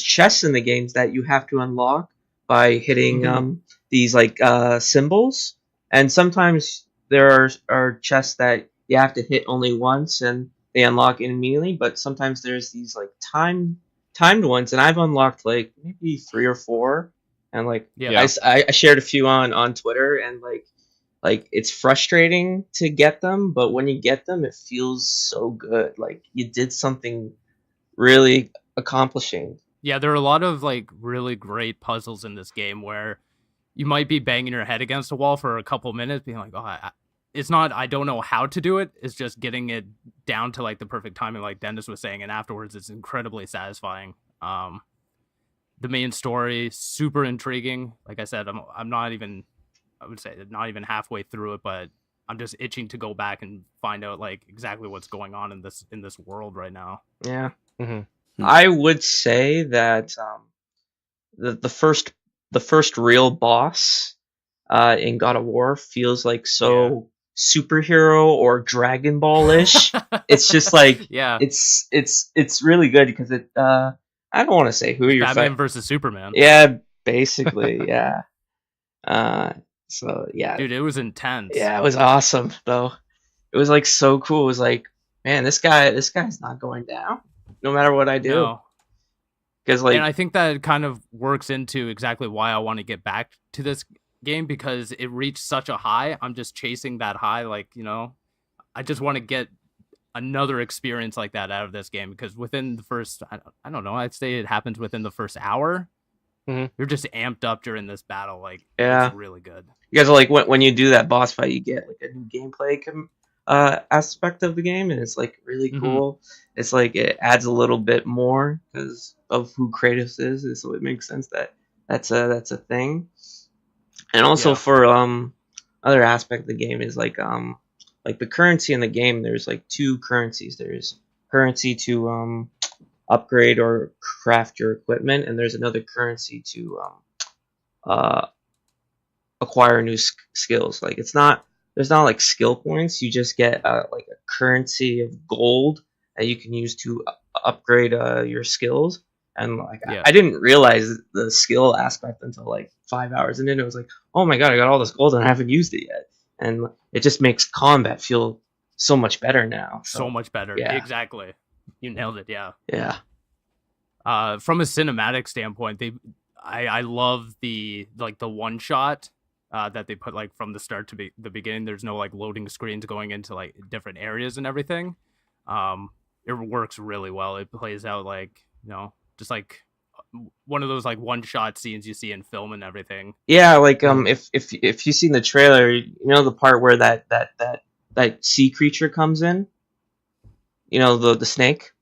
[SPEAKER 4] chests in the games that you have to unlock by hitting these like symbols, and sometimes there are chests that you have to hit only once and they unlock immediately, but sometimes there's these like timed ones, and I've unlocked like maybe 3 or 4, and like
[SPEAKER 2] Yeah.
[SPEAKER 4] I shared a few on Twitter, and like it's frustrating to get them, but when you get them, it feels so good. Like you did something really accomplishing.
[SPEAKER 2] Yeah, there are a lot of like really great puzzles in this game where you might be banging your head against a wall for a couple minutes, being like, "Oh, it's not. I don't know how to do it. It's just getting it down to like the perfect timing," like Dennis was saying, and afterwards, it's incredibly satisfying. The main story, super intriguing. Like I said, I'm not even. I would say not even halfway through it, but I'm just itching to go back and find out like exactly what's going on in this world right now.
[SPEAKER 4] Yeah.
[SPEAKER 1] Mhm.
[SPEAKER 4] I would say that the first real boss in God of War feels like so superhero or Dragon Ball-ish. It's just like
[SPEAKER 2] Yeah,
[SPEAKER 4] it's really good because it I don't want to say who you're
[SPEAKER 2] Batman
[SPEAKER 4] fighting.
[SPEAKER 2] versus Superman.
[SPEAKER 4] Yeah, basically, yeah. So yeah,
[SPEAKER 2] Dude, it was intense.
[SPEAKER 4] yeah, it was awesome though. It was like so cool. It was like, man, this guy's not going down, no matter what I do.
[SPEAKER 2] No.
[SPEAKER 4] Because like,
[SPEAKER 2] And I think that kind of works into exactly why I want to get back to this game, because it reached such a high. I'm just chasing that high. Like, I just want to get another experience like that out of this game, because within the first, I don't know, I'd say it happens within the first hour.
[SPEAKER 1] Mhm.
[SPEAKER 2] You're just amped up during this battle. Like,
[SPEAKER 4] Yeah.
[SPEAKER 2] it's really good.
[SPEAKER 4] you guys are like when you do that boss fight, you get like a new gameplay aspect of the game, and it's like really cool. It's like it adds a little bit more because of who Kratos is, and so it makes sense that that's a thing. And also
[SPEAKER 2] Yeah.
[SPEAKER 4] for other aspect of the game is like the currency in the game. There's like 2 currencies. There's currency to upgrade or craft your equipment, and there's another currency to acquire new skills. Like there's not like skill points. You just get like a currency of gold that you can use to upgrade your skills. And like
[SPEAKER 2] Yeah.
[SPEAKER 4] I didn't realize the skill aspect until like 5 hours, and then it was like, oh my god, I got all this gold and I haven't used it yet, and it just makes combat feel so much better now.
[SPEAKER 2] So much better.
[SPEAKER 4] yeah.
[SPEAKER 2] Exactly. You nailed it. Yeah.
[SPEAKER 4] Yeah.
[SPEAKER 2] From a cinematic standpoint, I love the one shot that they put like from the start to the beginning. There's no like loading screens going into like different areas and everything. It works really well. It plays out like, just like one of those like one shot scenes you see in film and everything.
[SPEAKER 4] Yeah, like if you've seen the trailer, you know the part where that sea creature comes in. You know the snake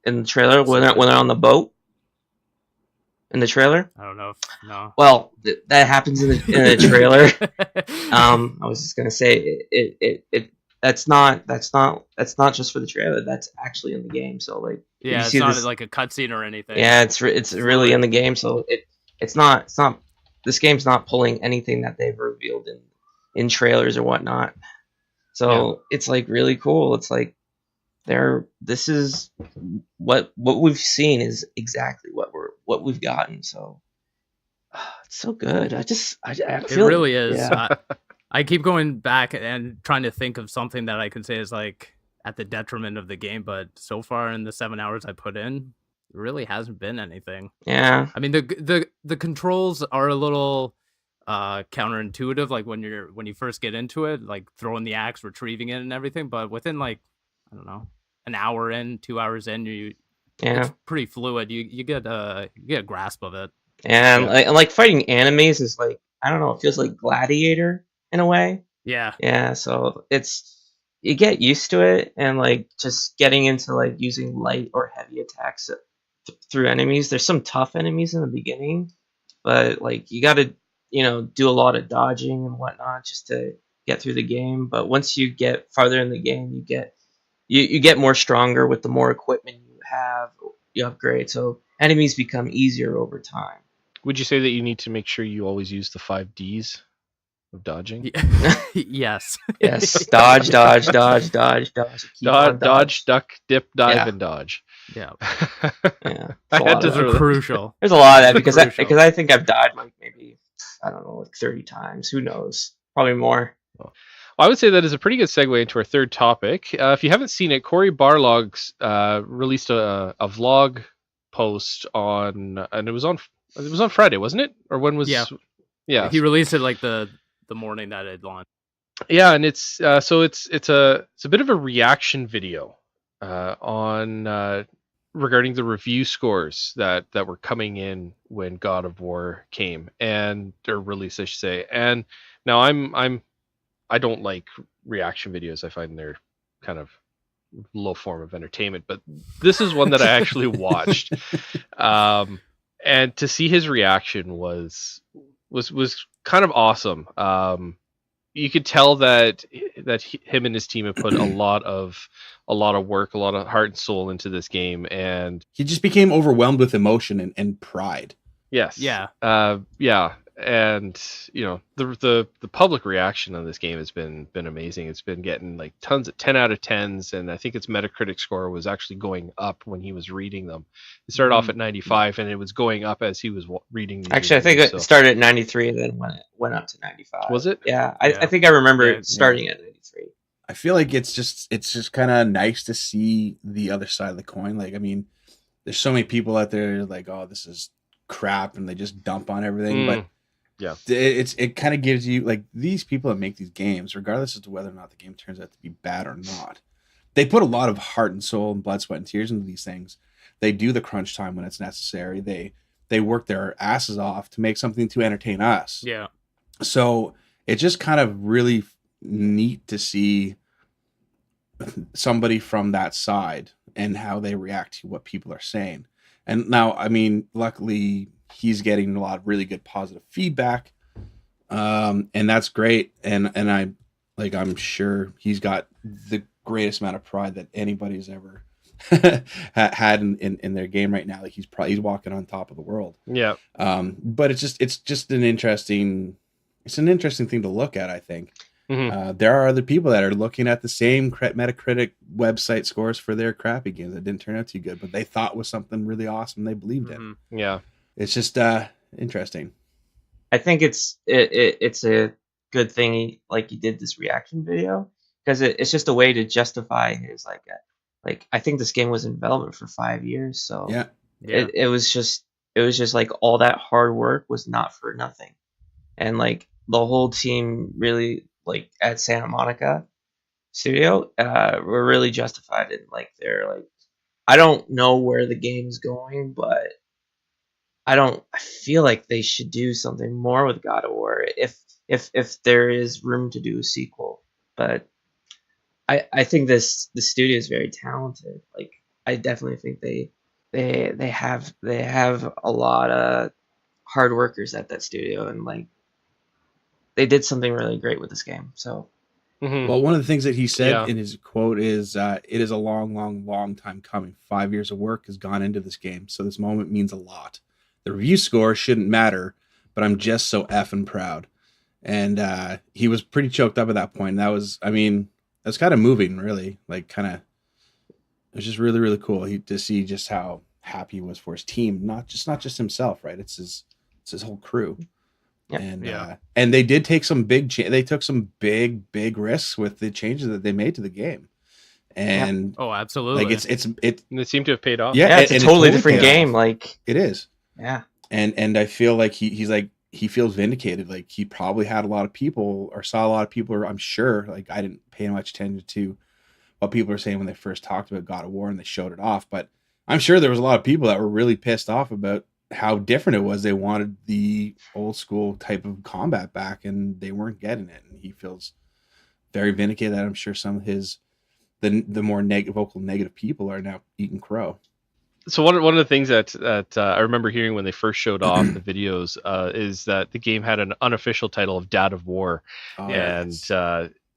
[SPEAKER 4] in the trailer when they're on the boat. In the trailer,
[SPEAKER 2] I don't know. No.
[SPEAKER 4] Well, that happens in the trailer. I was just gonna say that's not just for the trailer. That's actually in the game. So like,
[SPEAKER 2] yeah, it's not like a cutscene or anything.
[SPEAKER 4] Yeah, it's really in the game. So it's not. This game's not pulling anything that they've revealed in trailers or whatnot. So it's like really cool. It's like this is what we've seen is exactly what we've gotten. So it's so good. I feel
[SPEAKER 2] it really is.
[SPEAKER 4] Yeah.
[SPEAKER 2] I keep going back and trying to think of something that I could say is like at the detriment of the game, but so far in the 7 hours I put in, it really hasn't been anything.
[SPEAKER 4] Yeah.
[SPEAKER 2] I mean the controls are a little counterintuitive, like when you first get into it, like throwing the axe, retrieving it and everything, but within like, I don't know, an hour in, 2 hours in, it's pretty fluid. You get a grasp of it.
[SPEAKER 4] And like fighting enemies is like, I don't know, it feels like Gladiator in a way.
[SPEAKER 2] Yeah.
[SPEAKER 4] Yeah, so you get used to it, and like just getting into like using light or heavy attacks through enemies. There's some tough enemies in the beginning, but like you got to do a lot of dodging and whatnot just to get through the game. But once you get farther in the game, you get more stronger with the more equipment you upgrade. So enemies become easier over time.
[SPEAKER 1] Would you say that you need to make sure you always use the 5 Ds of dodging?
[SPEAKER 2] Yes.
[SPEAKER 4] Yes. Dodge, dodge, dodge, dodge, dodge.
[SPEAKER 1] Dodge, duck, dip, dive, and dodge.
[SPEAKER 2] Yeah.
[SPEAKER 4] Yeah.
[SPEAKER 2] Those are crucial.
[SPEAKER 4] There's a lot of that because I think I've died like maybe, I don't know, like 30 times. Who knows? Probably more.
[SPEAKER 1] Well, I would say that is a pretty good segue into our third topic. If you haven't seen it, Corey Barlog's released a vlog post and it was on Friday, wasn't it? Or when was? Yeah.
[SPEAKER 2] He released it like the morning that it launched.
[SPEAKER 1] Yeah, and it's it's a bit of a reaction video on regarding the review scores that were coming in when God of War came or released, I should say. And now I don't like reaction videos. I find they're kind of low form of entertainment, but this is one that I actually watched. And to see his reaction was kind of awesome. You could tell that him and his team have put a lot of work, a lot of heart and soul into this game, and
[SPEAKER 3] he just became overwhelmed with emotion and pride.
[SPEAKER 1] Yes.
[SPEAKER 2] Yeah.
[SPEAKER 1] Yeah. And the public reaction on this game has been amazing. It's been getting like tons of 10 out of 10s, and I think its Metacritic score was actually going up when he was reading them. It started off at 95, and it was going up as he was reading.
[SPEAKER 4] Actually, I think it started at 93 and then went up to 95.
[SPEAKER 1] Was it?
[SPEAKER 4] Yeah, I think I remember it starting at 93.
[SPEAKER 3] I feel like it's just kind of nice to see the other side of the coin. Like, I mean, there's so many people out there like, oh, this is crap, and they just dump on everything, but
[SPEAKER 1] yeah,
[SPEAKER 3] it kind of gives you like these people that make these games, regardless as to whether or not the game turns out to be bad or not, they put a lot of heart and soul and blood, sweat, and tears into these things. They do the crunch time when it's necessary. They work their asses off to make something to entertain us.
[SPEAKER 2] Yeah.
[SPEAKER 3] So it's just kind of really neat to see somebody from that side and how they react to what people are saying. And now, I mean, luckily he's getting a lot of really good positive feedback. And that's great. And I'm sure he's got the greatest amount of pride that anybody's ever had in their game right now. Like he's walking on top of the world.
[SPEAKER 1] Yeah.
[SPEAKER 3] But it's just an interesting thing to look at, I think. There are other people that are looking at the same Metacritic website scores for their crappy games that didn't turn out too good, but they thought was something really awesome they believed in.
[SPEAKER 1] Yeah.
[SPEAKER 3] It's just interesting.
[SPEAKER 4] I think it's a good thing like he did this reaction video, because it's just a way to justify his like I think this game was in development for 5 years, so
[SPEAKER 3] Yeah.
[SPEAKER 4] it was just like all that hard work was not for nothing, and like the whole team really like at Santa Monica studio were really justified in like their like, I don't know where the game's going, but I feel like they should do something more with God of War if there is room to do a sequel. But I think the studio is very talented. Like I definitely think they have a lot of hard workers at that studio, and like they did something really great with this game. So
[SPEAKER 3] Well, one of the things that he said
[SPEAKER 1] Yeah.
[SPEAKER 3] in his quote is, "It is a long, long, long time coming. 5 years of work has gone into this game, so this moment means a lot. The review score shouldn't matter, but I'm just so effing proud." And he was pretty choked up at that point. And that was, I mean, that's kind of moving, really. Like, kind of, it was just really, really cool to see just how happy he was for his team, not just himself, right? It's his whole crew.
[SPEAKER 4] Yeah.
[SPEAKER 3] And they did take some big big risks with the changes that they made to the game. And
[SPEAKER 2] Oh, absolutely.
[SPEAKER 3] like
[SPEAKER 1] And they seem to have paid off.
[SPEAKER 3] Yeah,
[SPEAKER 4] it's a
[SPEAKER 3] and it
[SPEAKER 4] totally different
[SPEAKER 3] paid off.
[SPEAKER 4] game. Like
[SPEAKER 3] It is.
[SPEAKER 4] yeah.
[SPEAKER 3] And I feel like he's like, he feels vindicated. Like he probably had a lot of people or saw a lot of people, or I'm sure, like I didn't pay much attention to what people were saying when they first talked about God of War and they showed it off, but I'm sure there was a lot of people that were really pissed off about how different it was. They wanted the old school type of combat back and they weren't getting it. And he feels very vindicated that I'm sure some of the more vocal negative people are now eating crow.
[SPEAKER 1] So one of the things that I remember hearing when they first showed off the videos is that the game had an unofficial title of Dad of War, and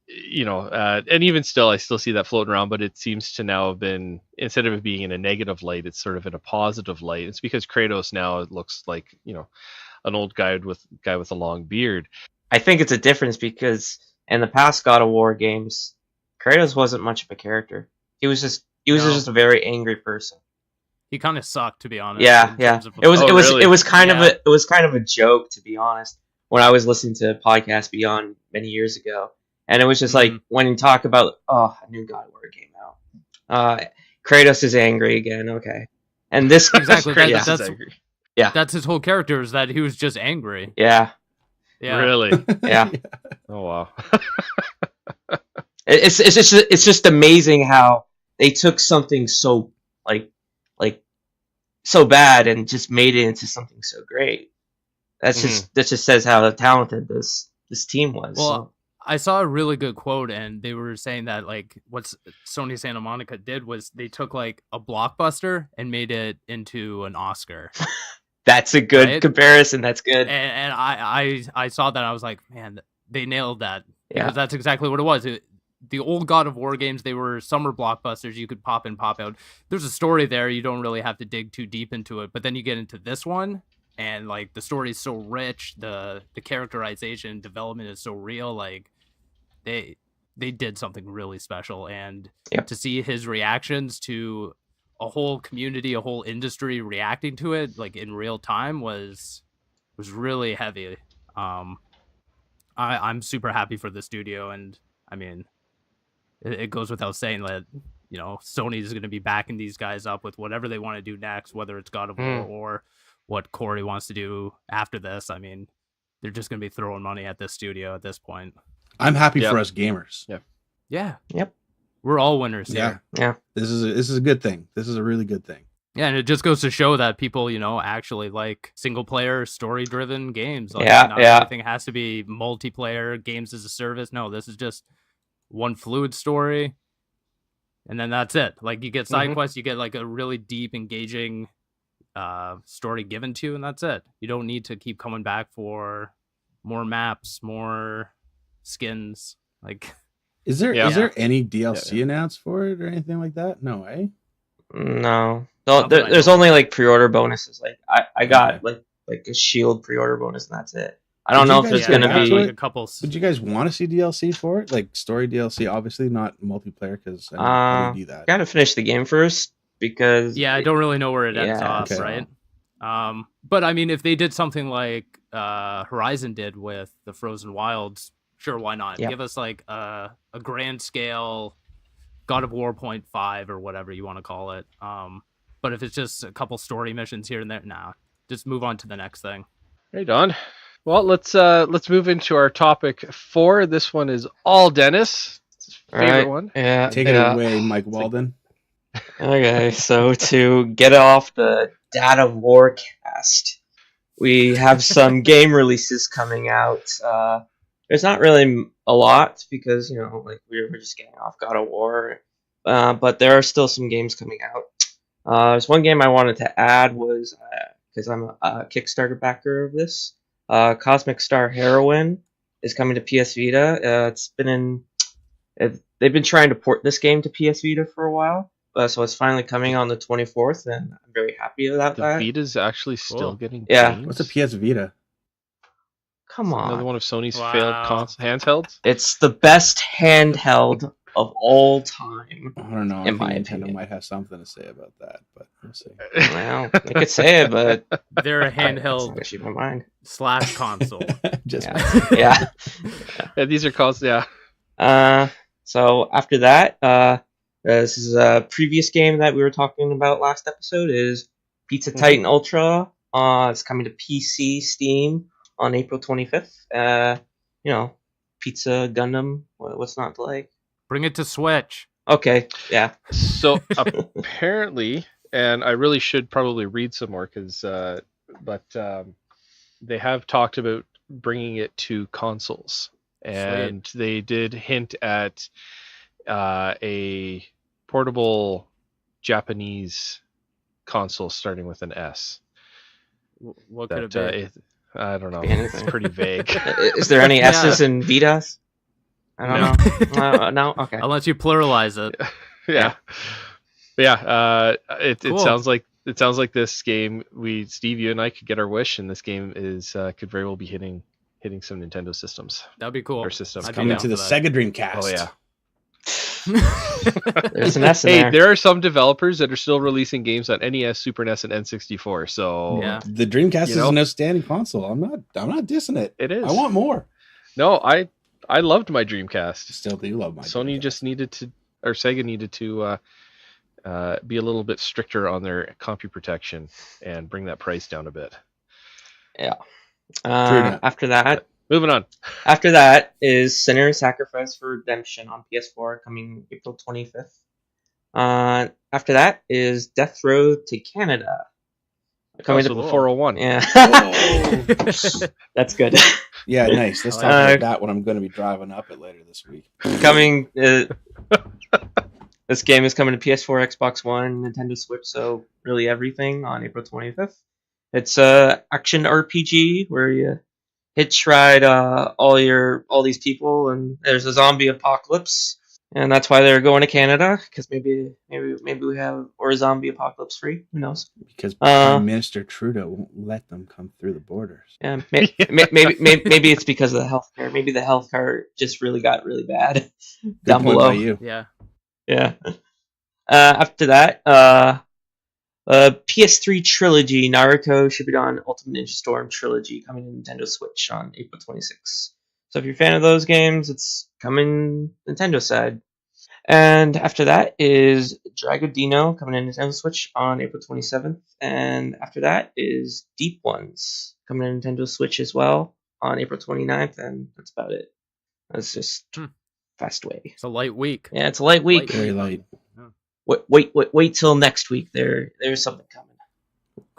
[SPEAKER 1] and even still, I still see that floating around, but it seems to now have been, instead of it being in a negative light, it's sort of in a positive light. It's because Kratos now looks like an old guy with a long beard.
[SPEAKER 4] I think it's a difference because in the past God of War games, Kratos wasn't much of a character. He was just a very angry person.
[SPEAKER 2] He kind of sucked, to be honest.
[SPEAKER 4] Yeah. It was kind of a joke, to be honest, when I was listening to Podcast Beyond many years ago, and it was just like when you talk about a new God of War game out, Kratos is angry again. Okay, and this
[SPEAKER 2] exactly
[SPEAKER 1] Kratos is angry.
[SPEAKER 4] Yeah,
[SPEAKER 2] that's his whole character, is that he was just angry.
[SPEAKER 4] Yeah.
[SPEAKER 1] Really.
[SPEAKER 4] Yeah.
[SPEAKER 1] Oh wow.
[SPEAKER 4] It's just amazing how they took something so like so bad and just made it into something so great. That just says how talented this team was.
[SPEAKER 2] Well,
[SPEAKER 4] so.
[SPEAKER 2] I saw a really good quote, and they were saying that like what Sony Santa Monica did was they took like a blockbuster and made it into an Oscar.
[SPEAKER 4] That's a good comparison. That's good.
[SPEAKER 2] And I saw that, and I was like, man, they nailed that.
[SPEAKER 4] Yeah.
[SPEAKER 2] Because that's exactly what it was. The old God of War games, they were summer blockbusters. You could pop in, pop out. There's a story there. You don't really have to dig too deep into it. But then you get into this one, and like the story is so rich. The characterization development is so real. Like they did something really special. And to see his reactions to a whole community, a whole industry reacting to it like in real time was really heavy. I'm super happy for the studio, and I mean, it goes without saying that Sony is going to be backing these guys up with whatever they want to do next, whether it's God of War or what Corey wants to do after this. I mean, they're just going to be throwing money at this studio at this point.
[SPEAKER 3] I'm happy for us gamers.
[SPEAKER 2] Yeah.
[SPEAKER 4] Yep.
[SPEAKER 2] We're all winners
[SPEAKER 4] here.
[SPEAKER 3] Yeah. This is a good thing. This is a really good thing.
[SPEAKER 2] Yeah, and it just goes to show that people, actually like single-player, story-driven games. Like,
[SPEAKER 4] not
[SPEAKER 2] everything has to be multiplayer, games as a service. No, this is just one fluid story, and then that's it. Like, you get side quests, you get like a really deep, engaging story given to you, and that's it. You don't need to keep coming back for more maps, more skins. Like,
[SPEAKER 3] is there any DLC announced for it or anything like that? No, eh?
[SPEAKER 4] No, there's only like pre-order bonuses. Like I got like a shield pre-order bonus, and that's it. I don't
[SPEAKER 3] Did you
[SPEAKER 4] know if
[SPEAKER 3] guys
[SPEAKER 4] there's
[SPEAKER 3] go
[SPEAKER 4] gonna
[SPEAKER 3] back
[SPEAKER 2] had
[SPEAKER 3] to
[SPEAKER 4] be.
[SPEAKER 2] like
[SPEAKER 3] it?
[SPEAKER 2] a couple.
[SPEAKER 3] Would you guys want to see DLC for it? Like story DLC, obviously not multiplayer, because I know how do you do that?
[SPEAKER 4] Gotta finish the game first because
[SPEAKER 2] Yeah, I don't really know where it ends
[SPEAKER 4] Yeah,
[SPEAKER 2] off,
[SPEAKER 3] okay.
[SPEAKER 2] right? But I mean, if they did something like Horizon did with the Frozen Wilds, sure, why not?
[SPEAKER 4] Yep.
[SPEAKER 2] Give us like a grand scale God of War 0.5 or whatever you want to call it. But if it's just a couple story missions here and there, nah, just move on to the next thing.
[SPEAKER 1] Hey, Don. Well, let's move into our topic 4. This one is all Dennis. It's his favorite
[SPEAKER 4] Right.
[SPEAKER 1] one.
[SPEAKER 4] Yeah.
[SPEAKER 3] Take it away, Mike
[SPEAKER 1] like-
[SPEAKER 3] Walden.
[SPEAKER 4] Okay, so to get off the data warcast, we have some game releases coming out. There's not really a lot because like we're just getting off God of War, but there are still some games coming out. There's one game I wanted to add was because I'm a Kickstarter backer of this. Cosmic Star Heroine is coming to PS Vita. They've been trying to port this game to PS Vita for a while. So it's finally coming on the 24th, and I'm very happy about
[SPEAKER 1] The
[SPEAKER 4] that.
[SPEAKER 1] Vita's actually still
[SPEAKER 2] Cool.
[SPEAKER 1] getting
[SPEAKER 4] Yeah.
[SPEAKER 1] games.
[SPEAKER 3] What's a PS Vita?
[SPEAKER 4] Come on.
[SPEAKER 1] Another one of Sony's
[SPEAKER 2] Wow.
[SPEAKER 1] failed handhelds.
[SPEAKER 4] It's the best handheld of all time.
[SPEAKER 3] I don't know. I
[SPEAKER 4] In
[SPEAKER 3] think
[SPEAKER 4] my
[SPEAKER 3] Nintendo
[SPEAKER 4] opinion.
[SPEAKER 3] might have something to say about that, but we'll see.
[SPEAKER 4] Well, I could say it, but
[SPEAKER 2] They're a
[SPEAKER 4] that's not
[SPEAKER 2] handheld
[SPEAKER 4] actually my mind.
[SPEAKER 2] / console.
[SPEAKER 3] Just
[SPEAKER 4] Yeah. Yeah.
[SPEAKER 1] Yeah, these are called. Yeah.
[SPEAKER 4] So after that, this is a previous game that we were talking about last episode is Pizza Titan Ultra. It's coming to PC, Steam on April 25th. Pizza Gundam. What's not to like?
[SPEAKER 2] Bring it to Switch.
[SPEAKER 4] Okay, yeah.
[SPEAKER 1] So apparently, and I really should probably read some more but they have talked about bringing it to consoles, and they did hint at a portable Japanese console starting with an S.
[SPEAKER 2] What could it be?
[SPEAKER 1] I don't know.
[SPEAKER 4] Could be
[SPEAKER 1] It's
[SPEAKER 4] anything.
[SPEAKER 1] pretty vague.
[SPEAKER 4] Is there any
[SPEAKER 2] Yeah.
[SPEAKER 4] S's in Vitas? I don't know. No? Okay.
[SPEAKER 2] Unless you pluralize it.
[SPEAKER 1] Yeah. But yeah, it
[SPEAKER 2] Cool.
[SPEAKER 1] sounds like this game, Steve, you and I could get our wish, and this game could very well be hitting some Nintendo systems
[SPEAKER 2] That'd be cool.
[SPEAKER 1] or systems.
[SPEAKER 2] I'd be
[SPEAKER 3] coming
[SPEAKER 2] down
[SPEAKER 3] to the
[SPEAKER 2] for that.
[SPEAKER 3] Sega Dreamcast.
[SPEAKER 1] Oh yeah.
[SPEAKER 4] There's an S in
[SPEAKER 1] Hey,
[SPEAKER 4] there.
[SPEAKER 1] there are some developers that are still releasing games on NES, Super NES, and N64. So
[SPEAKER 2] Yeah.
[SPEAKER 3] The Dreamcast
[SPEAKER 1] You
[SPEAKER 3] is
[SPEAKER 1] know?
[SPEAKER 3] an outstanding console. I'm not dissing it.
[SPEAKER 1] it is.
[SPEAKER 3] I want more.
[SPEAKER 1] No, I loved my Dreamcast.
[SPEAKER 3] Still do love my
[SPEAKER 1] Sony
[SPEAKER 3] Dreamcast.
[SPEAKER 1] just needed to, or Sega needed to be a little bit stricter on their copy protection and bring that price down a bit.
[SPEAKER 3] enough.
[SPEAKER 4] After that,
[SPEAKER 1] Moving on.
[SPEAKER 4] After that is Sinner's Sacrifice for Redemption on PS4 coming April 25th. After that is Death Road to Canada. Coming
[SPEAKER 1] Also
[SPEAKER 4] to
[SPEAKER 1] the 401.
[SPEAKER 4] Yeah.
[SPEAKER 3] Oh.
[SPEAKER 4] That's good.
[SPEAKER 3] Yeah, nice. Let's talk about that when I'm going to be driving up it later this week.
[SPEAKER 4] Coming this game is coming to PS4, Xbox One, Nintendo Switch, so really everything on April 25th. It's a action RPG where you hitch ride all these people, and there's a zombie apocalypse, and that's why they're going to Canada, because maybe we have or a zombie apocalypse free. Who knows?
[SPEAKER 3] Because Prime Minister Trudeau won't let them come through the borders.
[SPEAKER 4] Yeah, maybe it's because of the healthcare. Maybe the healthcare just got really bad
[SPEAKER 3] Good
[SPEAKER 4] down
[SPEAKER 3] point
[SPEAKER 4] below.
[SPEAKER 3] by you.
[SPEAKER 2] Yeah.
[SPEAKER 4] Yeah. After that, PS3 trilogy, Naruto Shippuden Ultimate Ninja Storm trilogy coming to Nintendo Switch on April 26th. So if you're a fan of those games, it's coming Nintendo side. And after that is Dragodino coming to Nintendo Switch on April 27th. And after that is Deep Ones coming to Nintendo Switch as well on April 29th. And that's about it. That's just fast way.
[SPEAKER 2] It's a light week.
[SPEAKER 4] Yeah, it's a light week.
[SPEAKER 3] Very light.
[SPEAKER 4] Wait till next week. There's something coming.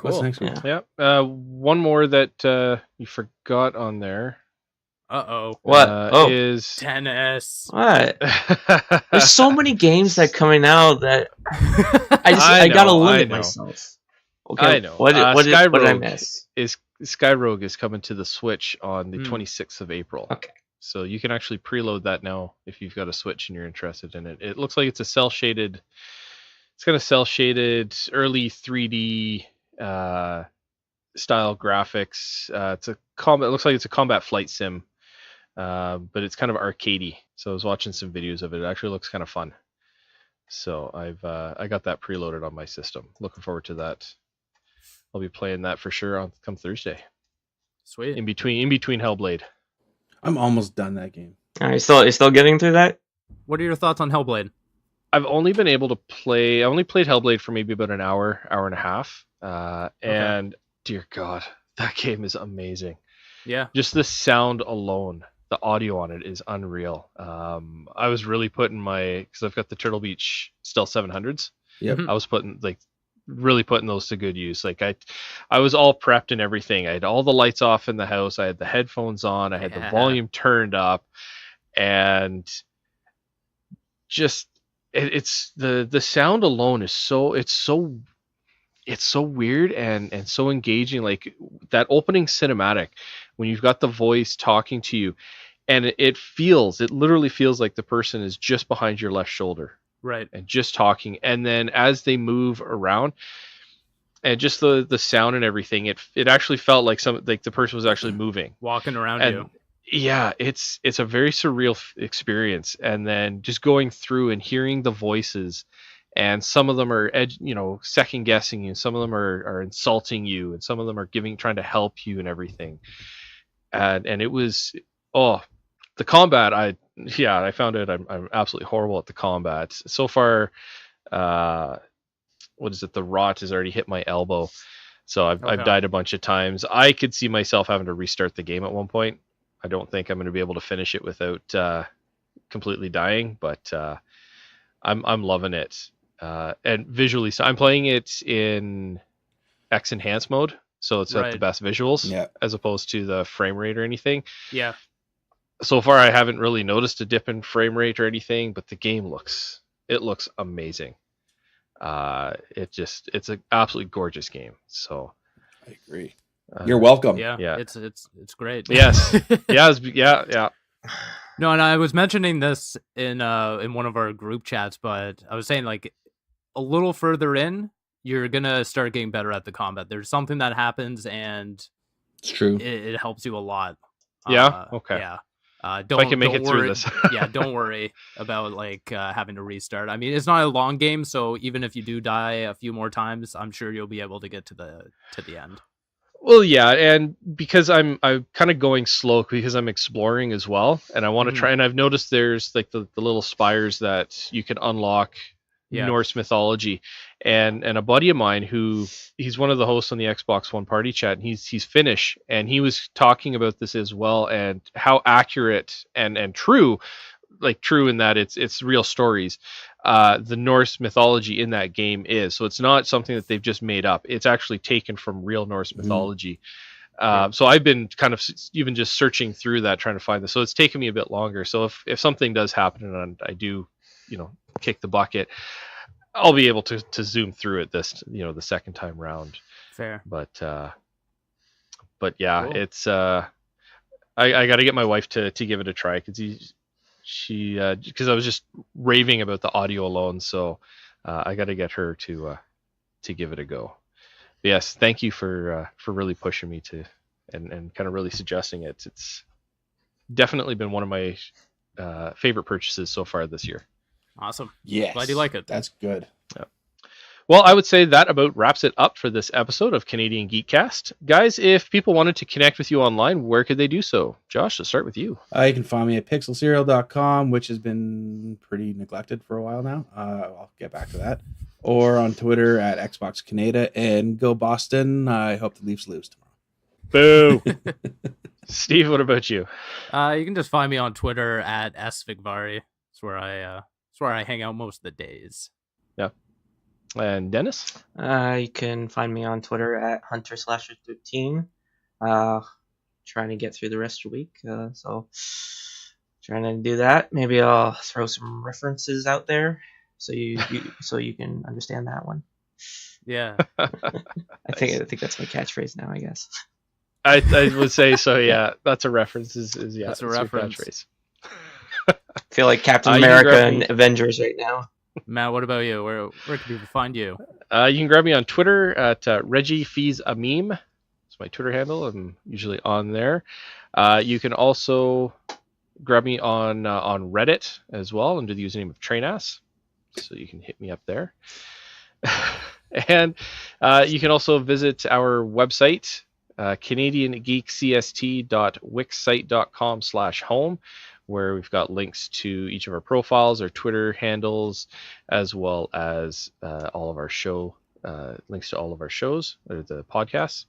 [SPEAKER 3] What's
[SPEAKER 2] Cool.
[SPEAKER 3] next week?
[SPEAKER 1] Yeah. One more that you forgot on there.
[SPEAKER 2] Uh-oh.
[SPEAKER 4] What?
[SPEAKER 1] Is
[SPEAKER 2] Tennis.
[SPEAKER 4] What? There's so many games that coming out that I gotta limit
[SPEAKER 1] know.
[SPEAKER 4] myself. Okay,
[SPEAKER 1] I know.
[SPEAKER 4] What did I
[SPEAKER 1] Skyrogue
[SPEAKER 4] miss?
[SPEAKER 1] Skyrogue is coming to the Switch on the
[SPEAKER 2] Hmm.
[SPEAKER 1] 26th of April.
[SPEAKER 4] Okay.
[SPEAKER 1] So you can actually preload that now if you've got a Switch and you're interested in it. It looks like it's a cell shaded. It's kind of cell shaded, early 3D style graphics. It's a combat. It looks like it's a combat flight sim, but it's kind of arcadey. So I was watching some videos of it. It actually looks kind of fun. So I got that preloaded on my system. Looking forward to that. I'll be playing that for sure on come Thursday.
[SPEAKER 2] Sweet.
[SPEAKER 1] In between Hellblade.
[SPEAKER 3] I'm almost done that game.
[SPEAKER 4] You still getting through that?
[SPEAKER 2] What are your thoughts on Hellblade?
[SPEAKER 1] I've only been able to play. I only played Hellblade for maybe about an hour and a half. And dear God, that game is amazing.
[SPEAKER 2] Yeah.
[SPEAKER 1] Just the sound alone, the audio on it is unreal. I was really putting because I've got the Turtle Beach Stealth 700s.
[SPEAKER 3] Yep.
[SPEAKER 2] Mhm.
[SPEAKER 1] I was really putting those to good use. Like I was all prepped and everything. I had all the lights off in the house. I had the headphones on. I had the volume turned up, and just it's the sound alone is so weird and so engaging. Like that opening cinematic when you've got the voice talking to you, and it literally feels like the person is just behind your left shoulder.
[SPEAKER 2] Right.
[SPEAKER 1] And just talking, and then as they move around, and just the sound and everything, it actually felt like the person was actually moving,
[SPEAKER 2] Walking around
[SPEAKER 1] and
[SPEAKER 2] you.
[SPEAKER 1] yeah, it's a very surreal experience. And then just going through and hearing the voices, and some of them are second guessing you, some of them are insulting you, and some of them are trying to help you and everything. And it was the combat. I found out I'm absolutely horrible at the combat so far. What is it? The rot has already hit my elbow, so I've died a bunch of times. I could see myself having to restart the game at one point. I don't think I'm going to be able to finish it without completely dying, but I'm loving it. And visually, so I'm playing it in X enhanced mode, so it's got the best visuals, as opposed to the frame rate or anything.
[SPEAKER 2] Yeah.
[SPEAKER 1] So far, I haven't really noticed a dip in frame rate or anything, but the game looks amazing. It's an absolutely gorgeous game. So
[SPEAKER 3] I agree. You're welcome.
[SPEAKER 2] Yeah. It's great.
[SPEAKER 1] Yes. Yeah.
[SPEAKER 2] No, and I was mentioning this in one of our group chats, but I was saying like a little further in, you're gonna start getting better at the combat. There's something that happens, and
[SPEAKER 3] it's true.
[SPEAKER 2] It helps you a lot.
[SPEAKER 1] Yeah. Okay.
[SPEAKER 2] Yeah.
[SPEAKER 1] If I can make it through this.
[SPEAKER 2] Yeah, don't worry about having to restart. I mean, it's not a long game, so even if you do die a few more times, I'm sure you'll be able to get to the end.
[SPEAKER 1] Well, yeah, and because I'm kind of going slow because I'm exploring as well, and I want to try. And I've noticed there's like the little spires that you can unlock Norse mythology, and a buddy of mine he's one of the hosts on the Xbox One party chat, and he's Finnish, and he was talking about this as well, and how accurate and true in that it's real stories. The Norse mythology in that game is, so it's not something that they've just made up. It's actually taken from real Norse mythology. So I've been kind of even just searching through that, trying to find this. So it's taken me a bit longer. So if something does happen and I do, kick the bucket, I'll be able to zoom through it the second time round.
[SPEAKER 2] Fair.
[SPEAKER 1] But yeah, cool. It's I got to get my wife to give it a try because because I was just raving about the audio alone, so I got to get her to give it a go. But yes, thank you for really pushing me to and kind of really suggesting it. It's definitely been one of my favorite purchases so far this year.
[SPEAKER 2] Awesome.
[SPEAKER 3] Yes.
[SPEAKER 2] Glad you like it.
[SPEAKER 3] That's good.
[SPEAKER 1] Yeah. Well, I would say that about wraps it up for this episode of Canadian Geekcast. Guys, if people wanted to connect with you online, where could they do so? Josh, let's start with you.
[SPEAKER 3] You can find me at pixelserial.com, which has been pretty neglected for a while now. I'll get back to that. Or on Twitter at Xbox Canada. And go Boston. I hope the Leafs lose tomorrow.
[SPEAKER 1] Boo! Steve, what about you?
[SPEAKER 2] You can just find me on Twitter at svigvari. It's where I hang out most of the days.
[SPEAKER 1] Yeah. And Dennis?
[SPEAKER 4] You can find me on Twitter at hunter/13. Trying to get through the rest of the week. So trying to do that. Maybe I'll throw some references out there so you can understand that one.
[SPEAKER 2] Yeah.
[SPEAKER 4] I think that's my catchphrase now, I guess.
[SPEAKER 1] I would say so, yeah. That's a reference. That's
[SPEAKER 2] a reference.
[SPEAKER 1] Catchphrase.
[SPEAKER 4] I feel like Captain America and Avengers right now.
[SPEAKER 2] Matt, what about you? Where can people find you?
[SPEAKER 1] You can grab me on Twitter at Reggie Fees a Meme. That's It's my Twitter handle. I'm usually on there. You can also grab me on Reddit as well under the username of Trainass. So you can hit me up there. And you can also visit our website, canadiangeekcst.wixsite.com/home, where we've got links to each of our profiles, our Twitter handles, as well as all of our show links to all of our shows, or the podcasts.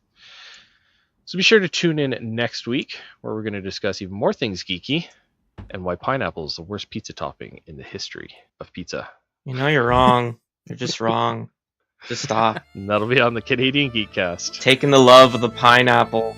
[SPEAKER 1] So be sure to tune in next week, where we're going to discuss even more things geeky and why pineapple is the worst pizza topping in the history of pizza.
[SPEAKER 4] You know you're wrong. You're just wrong. Just stop.
[SPEAKER 1] And that'll be on the Canadian Geekcast.
[SPEAKER 4] Taking the love of the pineapple.